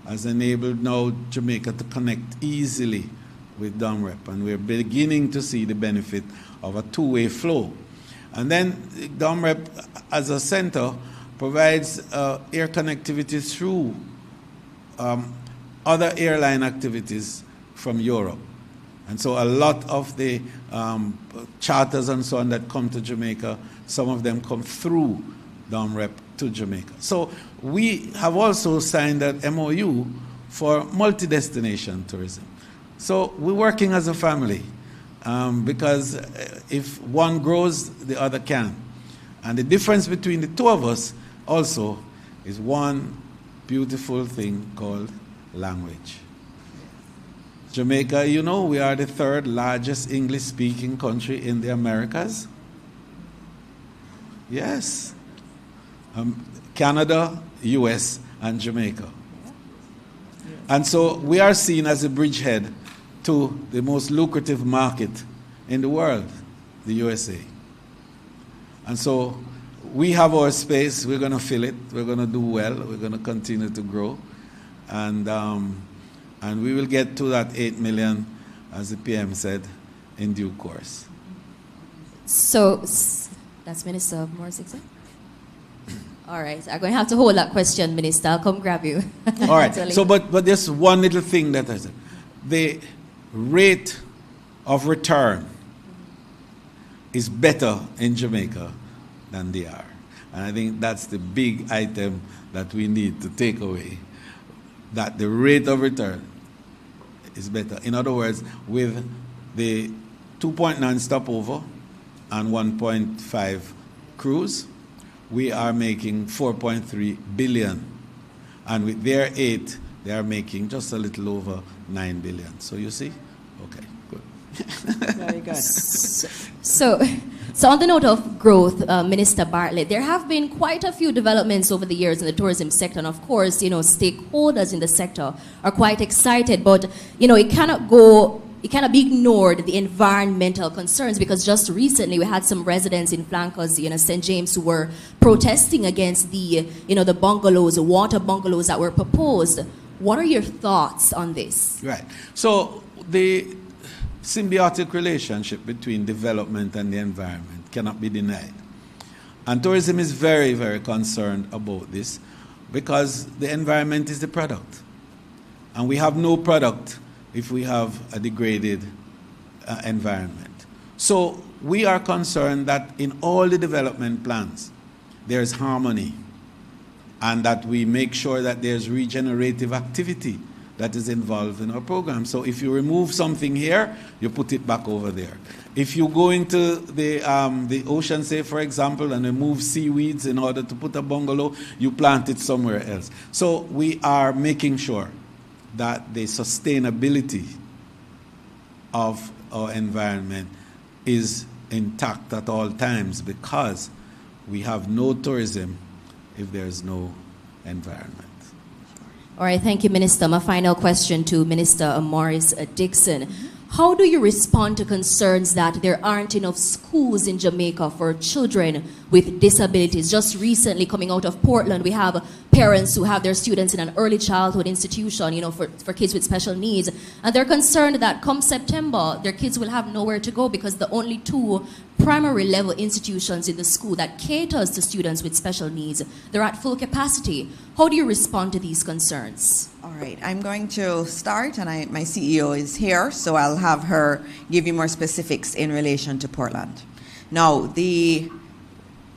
B: has enabled now Jamaica to connect easily with Domrep, and we're beginning to see the benefit of a two-way flow. And then Domrep, as a center, provides air connectivity through other airline activities from Europe. And so a lot of the charters and so on that come to Jamaica, some of them come through Domrep to Jamaica. So we have also signed an MOU for multi-destination tourism. So we're working as a family, because if one grows, the other can. And the difference between the two of us also is one beautiful thing called language. Jamaica, you know, we are the 3rd largest English-speaking country in the Americas. Yes. Canada, US, and Jamaica. And so we are seen as a bridgehead to the most lucrative market in the world, the USA. And so we have our space. We're going to fill it. We're going to do well. We're going to continue to grow. And we will get to that 8 million, as the PM said, in due course.
E: So that's Minister Morris Dixon? All right, I'm going to have to hold that question, Minister. I'll come grab you.
B: All right. So, but there's one little thing that I said. The rate of return is better in Jamaica than they are. And I think that's the big item that we need to take away, that the rate of return is better. In other words, with the 2.9 stopover and 1.5 cruise, we are making 4.3 billion. And with their 8, they are making just a little over 9 billion. So you see? Okay, good.
A: Very good.
E: So on the note of growth, Minister Bartlett, there have been quite a few developments over the years in the tourism sector. And of course, you know, stakeholders in the sector are quite excited. But, you know, it cannot be ignored, the environmental concerns, because just recently we had some residents in Flankers, you know, St. James, who were protesting against the, you know, the bungalows, the water bungalows that were proposed. What are your thoughts on this?
B: Right. So the symbiotic relationship between development and the environment cannot be denied. And tourism is very, very concerned about this, because the environment is the product. And we have no product if we have a degraded environment. So we are concerned that in all the development plans, there's harmony, and that we make sure that there's regenerative activity that is involved in our program. So if you remove something here, you put it back over there. If you go into the ocean, say, for example, and remove seaweeds in order to put a bungalow, you plant it somewhere else. So we are making sure that the sustainability of our environment is intact at all times, because we have no tourism if there's no environment.
E: All right, thank you, Minister. My final question to Minister Morris Dixon. How do you respond to concerns that there aren't enough schools in Jamaica for children with disabilities? Just recently, coming out of Portland, we have parents who have their students in an early childhood institution, for kids with special needs. And they're concerned that come September, their kids will have nowhere to go because the only 2 primary level institutions in the school that caters to students with special needs, they're at full capacity. How do you respond to these concerns?
A: All right, I'm going to start, and my CEO is here, so I'll have her give you more specifics in relation to Portland. Now, the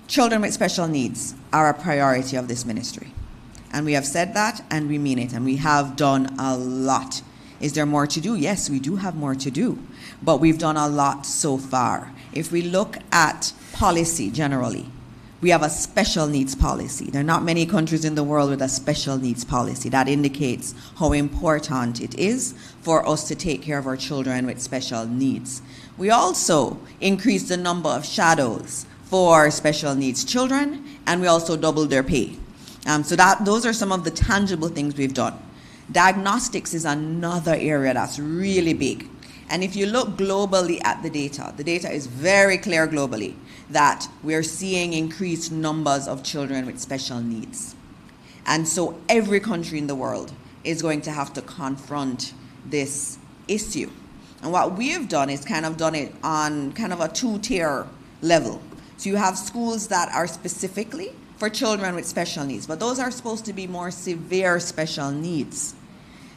A: children with special needs are a priority of this ministry. And we have said that, and we mean it, and we have done a lot. Is there more to do? Yes, we do have more to do, but we've done a lot so far. If we look at policy generally, we have a special needs policy. There are not many countries in the world with a special needs policy. That indicates how important it is for us to take care of our children with special needs. We also increased the number of shadows for special needs children, and we also doubled their pay. Those are some of the tangible things we've done. Diagnostics is another area that's really big. And if you look globally at the data is very clear globally that we're seeing increased numbers of children with special needs. And so every country in the world is going to have to confront this issue. And what we have done is kind of done it on kind of a 2-tier level. So you have schools that are specifically for children with special needs, but those are supposed to be more severe special needs.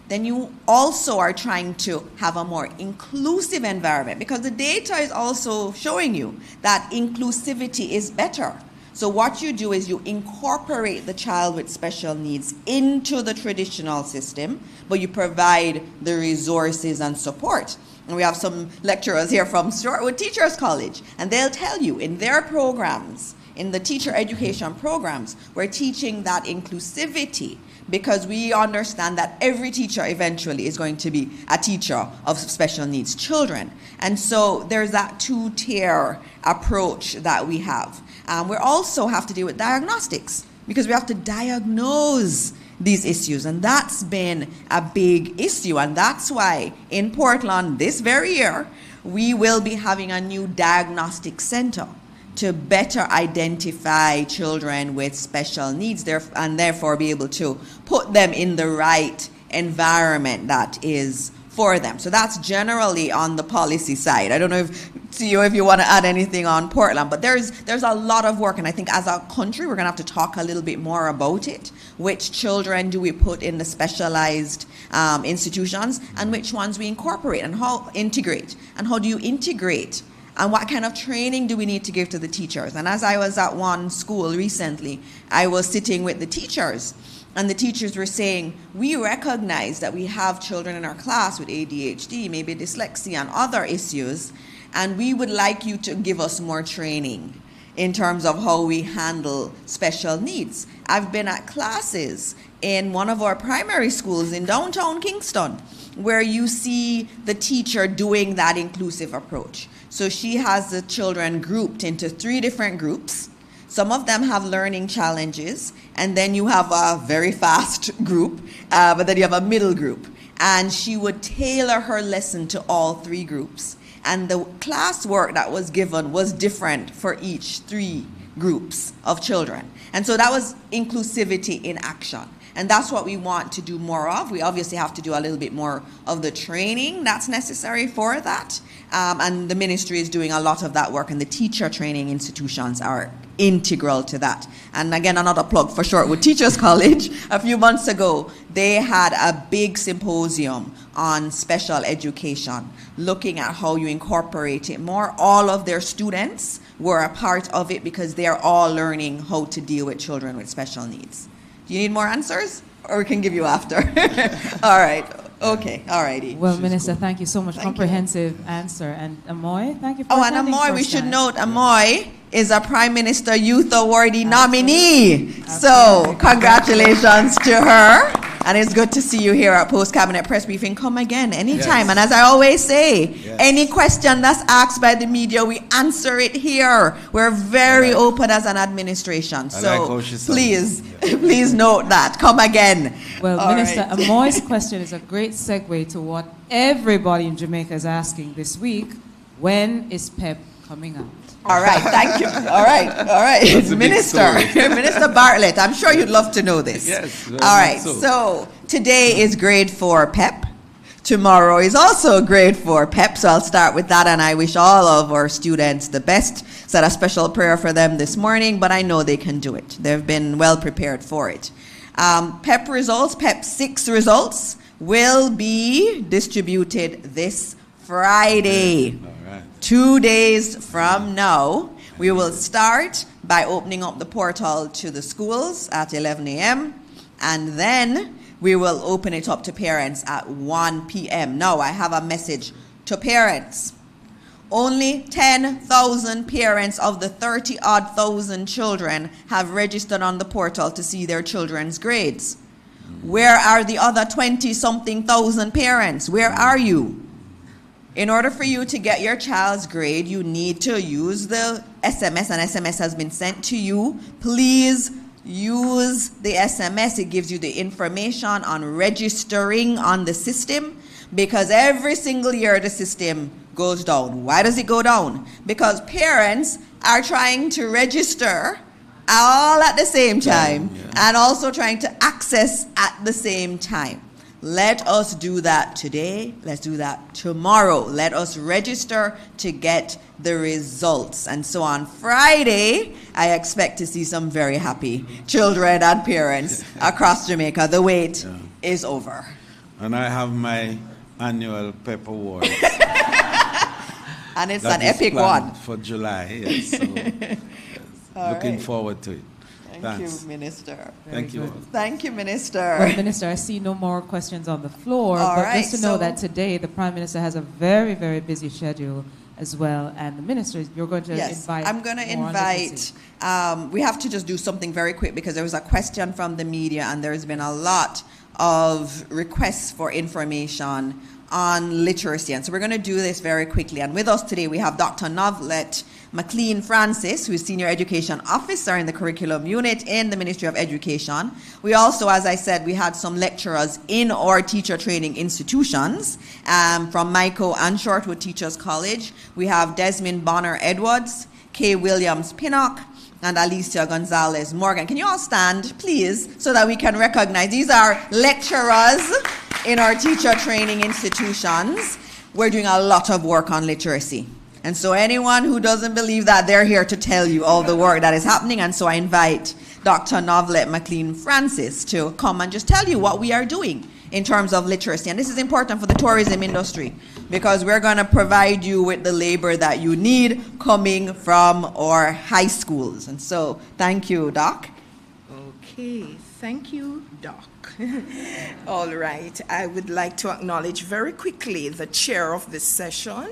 A: Then you also are trying to have a more inclusive environment, because the data is also showing you that inclusivity is better. So what you do is you incorporate the child with special needs into the traditional system, but you provide the resources and support. And we have some lecturers here from Shortwood Teachers College, and they'll tell you in their programs, in the teacher education programs, we're teaching that inclusivity, because we understand that every teacher eventually is going to be a teacher of special needs children. And so there's that 2-tier approach that we have. We also have to deal with diagnostics, because we have to diagnose these issues, and that's been a big issue. And that's why in Portland this very year, we will be having a new diagnostic center to better identify children with special needs and therefore be able to put them in the right environment that is for them. So that's generally on the policy side. I don't know if you want to add anything on Portland, but there's a lot of work, and I think as a country we're going to have to talk a little bit more about it. Which children do we put in the specialized institutions, and which ones we incorporate, and how integrate, and how do you integrate? And what kind of training do we need to give to the teachers? And as I was at one school recently, I was sitting with the teachers, and the teachers were saying, we recognize that we have children in our class with ADHD, maybe dyslexia and other issues, and we would like you to give us more training in terms of how we handle special needs. I've been at classes in one of our primary schools in downtown Kingston, where you see the teacher doing that inclusive approach. So she has the children grouped into 3 different groups. Some of them have learning challenges, and then you have a very fast group, but then you have a middle group. And she would tailor her lesson to all 3 groups. And the classwork that was given was different for each 3 groups of children. And so that was inclusivity in action. And that's what we want to do more of. We obviously have to do a little bit more of the training that's necessary for that. And the ministry is doing a lot of that work, and the teacher training institutions are integral to that. And again, another plug for Shortwood Teachers College. A few months ago, they had a big symposium on special education, looking at how you incorporate it more. All of their students were a part of it because they are all learning how to deal with children with special needs. Do you need more answers? Or we can give you after. All right. Okay. All righty.
C: Well, Minister, thank you so much. Comprehensive answer. And Amoy, thank you for
A: and Amoy, we should note, Amoy is a Prime Minister Youth Awardee nominee.
C: Absolutely.
A: So congratulations to her. And it's good to see you here at Post Cabinet Press Briefing. Come again anytime.
B: Yes.
A: And as I always say,
B: Yes.
A: any question that's asked by the media, we answer it here. We're very open as an administration.
B: I like
A: So
B: how she sounds.
A: please, please note that. Come again.
C: Well,
A: All
C: Minister,
A: right.
C: Amoy's question is a great segue to what everybody in Jamaica is asking this week. When is PEP coming out?
A: All right, thank you. All right.
B: That's a big
A: Minister,
B: story.
A: Minister Bartlett, I'm sure you'd love to know this.
B: Yes, very
A: All right,
B: much so.
A: so today is grade 4 PEP. Tomorrow is also grade 4 PEP, so I'll start with that, and I wish all of our students the best. Said a special prayer for them this morning, but I know they can do it. They've been well prepared for it. PEP results, PEP 6 results, will be distributed this Friday.
B: All right.
A: 2 days from now. We will start by opening up the portal to the schools at 11 a.m. and then we will open it up to parents at 1 p.m. Now, I have a message to parents. Only 10,000 parents of the 30-odd thousand children have registered on the portal to see their children's grades. Where are the other 20-something thousand parents? Where are you? In order for you to get your child's grade, you need to use the SMS, and SMS has been sent to you. Please use the SMS. It gives you the information on registering on the system, because every single year the system goes down. Why does it go down? Because parents are trying to register all at the same time and also trying to access at the same time. Let us do that today. Let's do that tomorrow. Let us register to get the results. And so on Friday, I expect to see some very happy children and parents across Jamaica. The wait is over.
B: And I have my annual PEP Award.
A: And it's
B: That
A: an
B: is
A: epic
B: planned
A: one.
B: for July. Yes, so, yes. Looking
A: right.
B: forward to it.
A: Thank
B: Thanks.
A: you, Minister.
B: Thank you.
C: good.
B: all.
A: Thank you,
C: Well,
A: Minister.
C: Minister, I see no more questions on the floor,
A: All
C: but
A: right,
C: just to know
A: so-
C: that today the Prime Minister has a very, very busy schedule as well, and the Minister, you're going to
A: Yes,
C: invite
A: I'm going to
C: more on
A: invite,
C: literacy.
A: we have to just do something very quick because there was a question from the media and there's been a lot of requests for information on literacy. And so we're going to do this very quickly. And with us today, we have Dr. Novlet McLean-Francis, who is Senior Education Officer in the Curriculum Unit in the Ministry of Education. We also, as I said, we had some lecturers in our teacher training institutions from Michael and Shortwood Teachers College. We have Desmond Bonner-Edwards, Kay Williams-Pinnock, and Alicia Gonzalez-Morgan. Can you all stand, please, so that we can recognize? These are lecturers in our teacher training institutions. We're doing a lot of work on literacy. And so anyone who doesn't believe that, they're here to tell you all the work that is happening. And so I invite Dr. Novlet McLean-Francis to come and just tell you what we are doing in terms of literacy. And this is important for the tourism industry because we're going to provide you with the labor that you need coming from our high schools. And so thank you, Doc.
F: Okay, thank you, Doc. All right, I would like to acknowledge very quickly the chair of this session,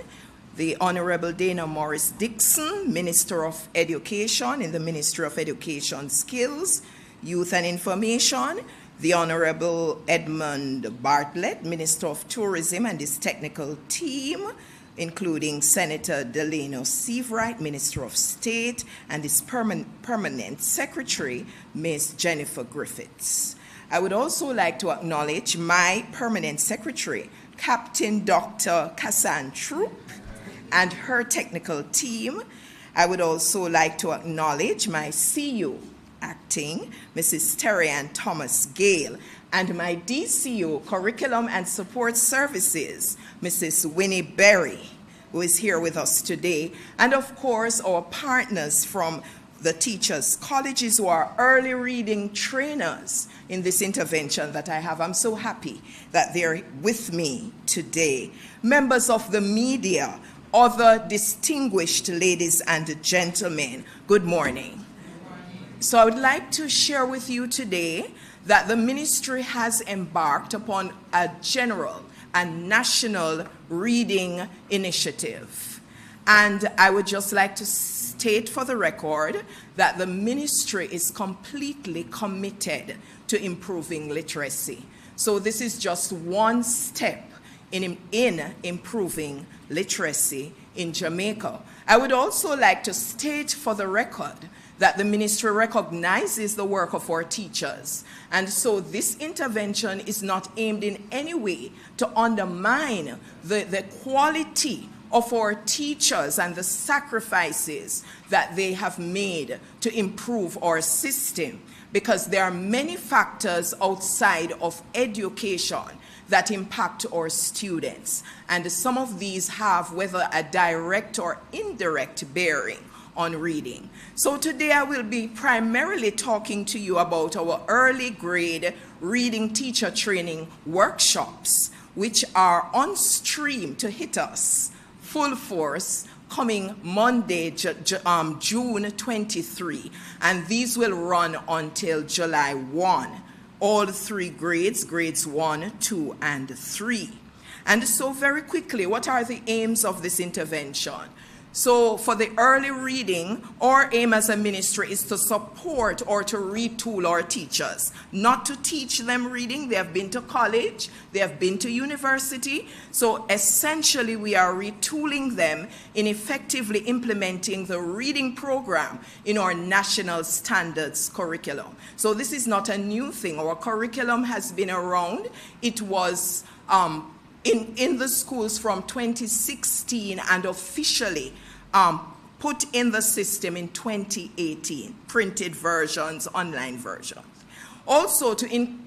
F: the Honorable Dana Morris Dixon, Minister of Education in the Ministry of Education Skills, Youth and Information, the Honorable Edmund Bartlett, Minister of Tourism, and his technical team, including Senator Delano Seabright, Minister of State, and his permanent secretary, Ms. Jennifer Griffiths. I would also like to acknowledge my permanent secretary, Captain Dr. Kassan Troop, and her technical team. I would also like to acknowledge my CU acting, Mrs. Terry Ann Thomas Gale, and my DCU, Curriculum and Support Services, Mrs. Winnie Berry, who is here with us today, and of course our partners from the teachers' colleges who are early reading trainers in this intervention that I have. I'm so happy that they're with me today. Members of the media, other distinguished ladies and gentlemen, good morning. So I would like to share with you today that the ministry has embarked upon a general and national reading initiative. And I would just like to state for the record that the ministry is completely committed to improving literacy. So this is just one step in improving literacy in Jamaica. I would also like to state for the record that the ministry recognizes the work of our teachers. And so this intervention is not aimed in any way to undermine the quality of our teachers and the sacrifices that they have made to improve our system, because there are many factors outside of education that impact our students. And some of these have whether a direct or indirect bearing on reading. So today I will be primarily talking to you about our early grade reading teacher training workshops, which are on stream to hit us full force coming Monday, June 23. And these will run until July 1. All 3 grades, grades 1, 2, and 3. And so very quickly, what are the aims of this intervention? So for the early reading, our aim as a ministry is to support or to retool our teachers, not to teach them reading. They have been to college, they have been to university. So essentially we are retooling them in effectively implementing the reading program in our national standards curriculum. So this is not a new thing. Our curriculum has been around. It was in the schools from 2016 and officially put in the system in 2018, printed versions, online versions. Also to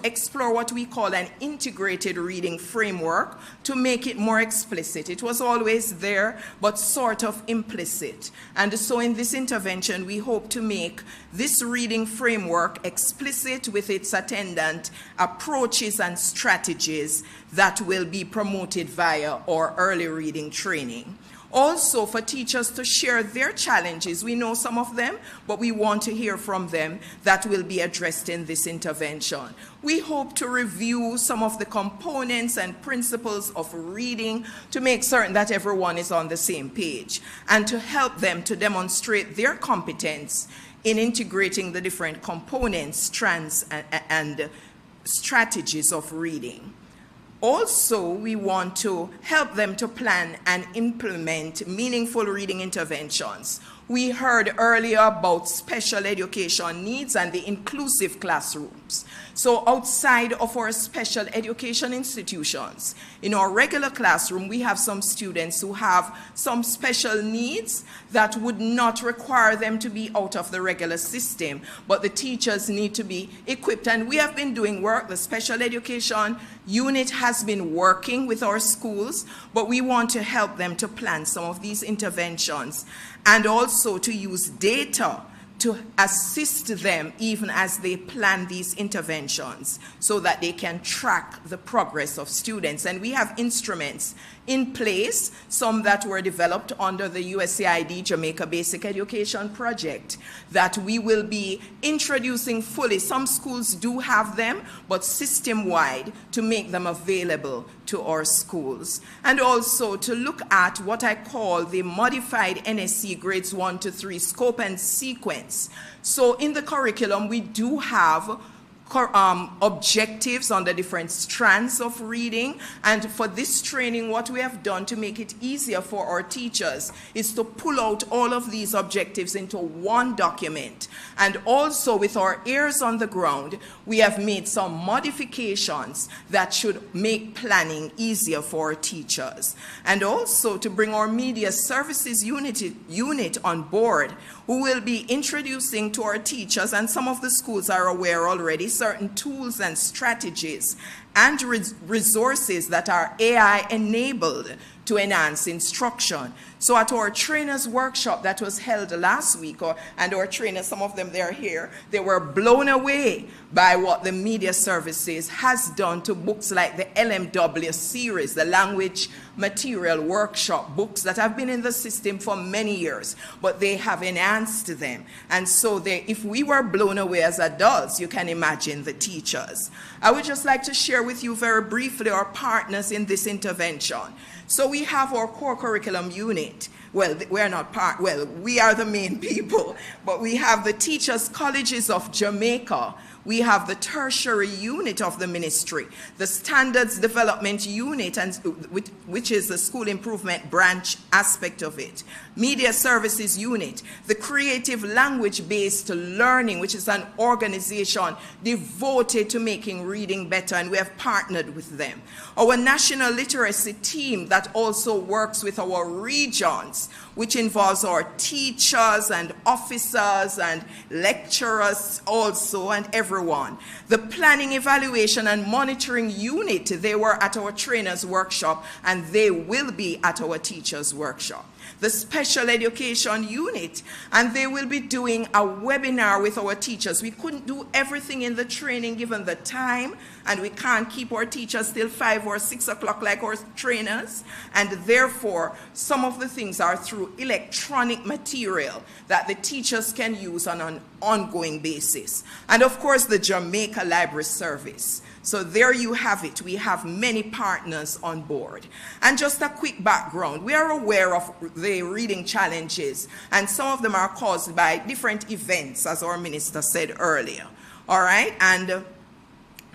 F: explore what we call an integrated reading framework to make it more explicit. It was always there, but sort of implicit. And so in this intervention, we hope to make this reading framework explicit with its attendant approaches and strategies that will be promoted via our early reading training. Also for teachers to share their challenges. We know some of them, but we want to hear from them. That will be addressed in this intervention. We hope to review some of the components and principles of reading to make certain that everyone is on the same page, and to help them to demonstrate their competence in integrating the different components, strands, and strategies of reading. Also, we want to help them to plan and implement meaningful reading interventions. We heard earlier about special education needs and the inclusive classrooms. So outside of our special education institutions, in our regular classroom, we have some students who have some special needs that would not require them to be out of the regular system, but the teachers need to be equipped. And we have been doing work. The special education unit has been working with our schools, but we want to help them to plan some of these interventions and also to use data to assist them even as they plan these interventions so that they can track the progress of students. And we have instruments in place, some that were developed under the USAID Jamaica Basic Education Project that we will be introducing fully. Some schools do have them, but system-wide to make them available to our schools. And also to look at what I call the modified NSC grades 1 to 3 scope and sequence. So in the curriculum, we do have objectives on the different strands of reading. And for this training, what we have done to make it easier for our teachers is to pull out all of these objectives into one document. And also with our ears on the ground, we have made some modifications that should make planning easier for our teachers. And also to bring our media services unit on board, who will be introducing to our teachers, and some of the schools are aware already, certain tools and strategies and resources that are AI enabled to enhance instruction. So at our trainers workshop that was held last week, and our trainers, some of them they're here, they were blown away by what the media services has done to books like the LMW series, the language material workshop books that have been in the system for many years, but they have enhanced them. And so if we were blown away as adults, you can imagine the teachers. I would just like to share with you very briefly our partners in this intervention. So we have our core curriculum unit. Well, we're not we are the main people, but we have the Teachers Colleges of Jamaica, We have the tertiary unit of the ministry, the standards development unit, and which is the school improvement branch aspect of it, media services unit, the creative language-based learning, which is an organization devoted to making reading better, and we have partnered with them. Our national literacy team that also works with our regions, which involves our teachers and officers and lecturers also, and everyone. The planning, evaluation, and monitoring unit, they were at our trainers workshop, and they will be at our teachers workshop. The special education unit, and they will be doing a webinar with our teachers. We couldn't do everything in the training given the time, and we can't keep our teachers till 5 or 6 o'clock like our trainers, and therefore some of the things are through electronic material that the teachers can use on an ongoing basis. And of course the Jamaica Library Service. So there you have it. We have many partners on board. And just a quick background. We are aware of the reading challenges, and some of them are caused by different events, as our minister said earlier. All right? And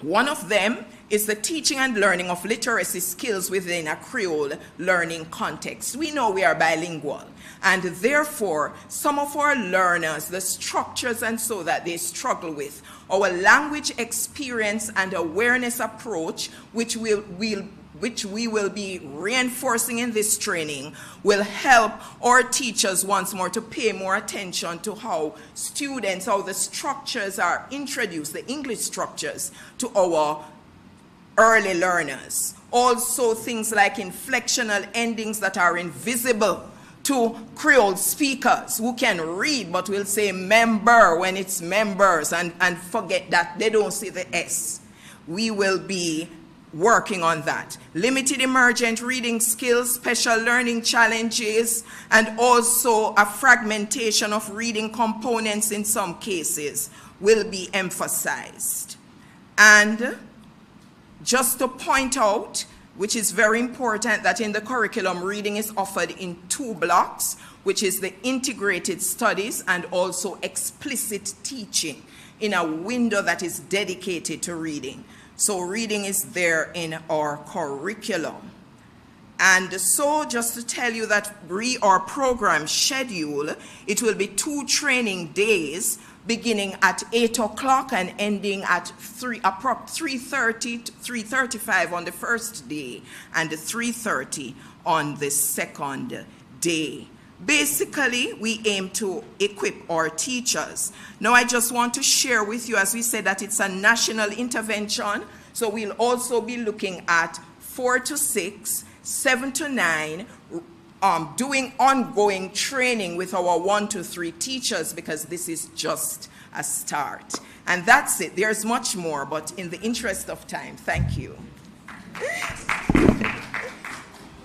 F: one of them is the teaching and learning of literacy skills within a Creole learning context. We know we are bilingual, and therefore some of our learners, the structures and so that they struggle with, our language experience and awareness approach, which we will be reinforcing in this training, will help our teachers once more to pay more attention to how the structures are introduced, the English structures, to our early learners. Also things like inflectional endings that are invisible to Creole speakers who can read but will say member when it's members, and forget that they don't see the S. We will be working on that. Limited emergent reading skills, special learning challenges, and also a fragmentation of reading components in some cases will be emphasized. And just to point out, which is very important, that in the curriculum reading is offered in 2 blocks, which is the integrated studies and also explicit teaching in a window that is dedicated to reading. So reading is there in our curriculum. And so just to tell you that our program schedule, it will be 2 training days beginning at 8 o'clock and ending at 3:30 to 3:35 on the first day, and 3:30 on the second day. Basically, we aim to equip our teachers. Now, I just want to share with you, as we said, that it's a national intervention. So we'll also be looking at 4 to 6, 7 to 9, doing ongoing training with our 1 to 3 teachers, because this is just a start. And that's it. There's much more, but in the interest of time, thank you.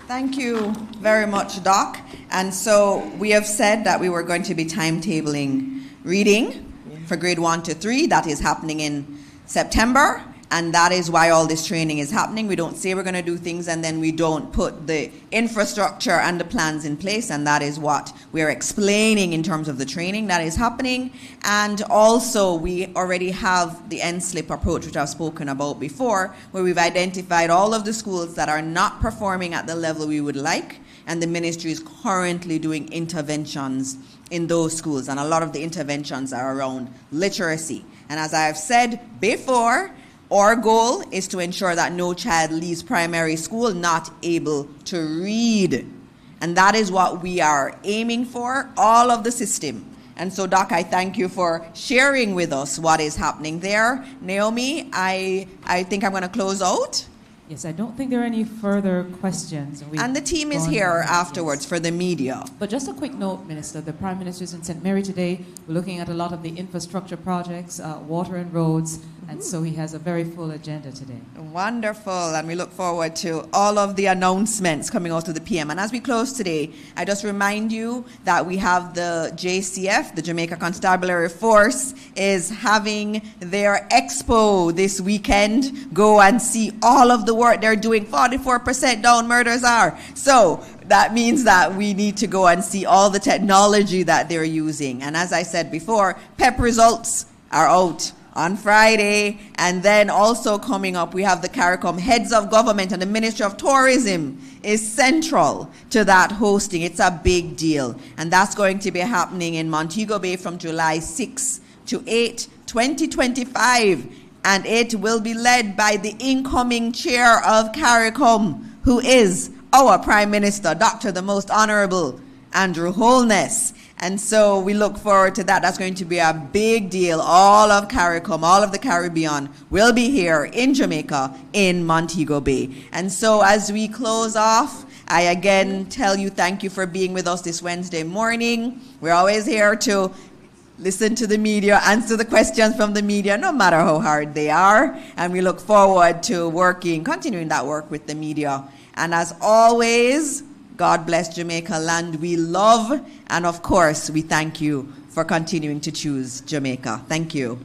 A: Thank you very much, Doc. And so we have said that we were going to be timetabling reading for grade 1 to 3. That is happening in September. And that is why all this training is happening. We don't say we're going to do things and then we don't put the infrastructure and the plans in place. And that is what we're explaining in terms of the training that is happening. And also we already have the NSLIP approach, which I've spoken about before, where we've identified all of the schools that are not performing at the level we would like. And the ministry is currently doing interventions in those schools. And a lot of the interventions are around literacy. And as I have said before, our goal is to ensure that no child leaves primary school not able to read. And that is what we are aiming for, all of the system. And so, Doc, I thank you for sharing with us what is happening there. Naomi, I think I'm going to close out.
C: Yes, I don't think there are any further questions.
A: And the team is here afterwards for the media.
C: But just a quick note, Minister, the Prime Minister is in St. Mary today. We're looking at a lot of the infrastructure projects, water and roads, and so he has a very full agenda today.
A: Wonderful, and we look forward to all of the announcements coming out of the PM. And as we close today, I just remind you that we have the JCF, the Jamaica Constabulary Force, is having their expo this weekend. Go and see all of the work they're doing. 44% down murders are. So that means that we need to go and see all the technology that they're using. And as I said before, PEP results are out. on Friday. And then also coming up, we have the CARICOM Heads of Government, and the Ministry of Tourism is central to that hosting. It's a big deal. And that's going to be happening in Montego Bay from July 6 to 8, 2025. And it will be led by the incoming chair of CARICOM, who is our Prime Minister, Dr. the Most Honorable Andrew Holness. And so we look forward to that. That's going to be a big deal. All of CARICOM, all of the Caribbean will be here in Jamaica, in Montego Bay. And so as we close off, I again tell you thank you for being with us this Wednesday morning. We're always here to listen to the media, answer the questions from the media, no matter how hard they are. And we look forward to continuing that work with the media. And as always, God bless Jamaica, land we love. And of course, we thank you for continuing to choose Jamaica. Thank you.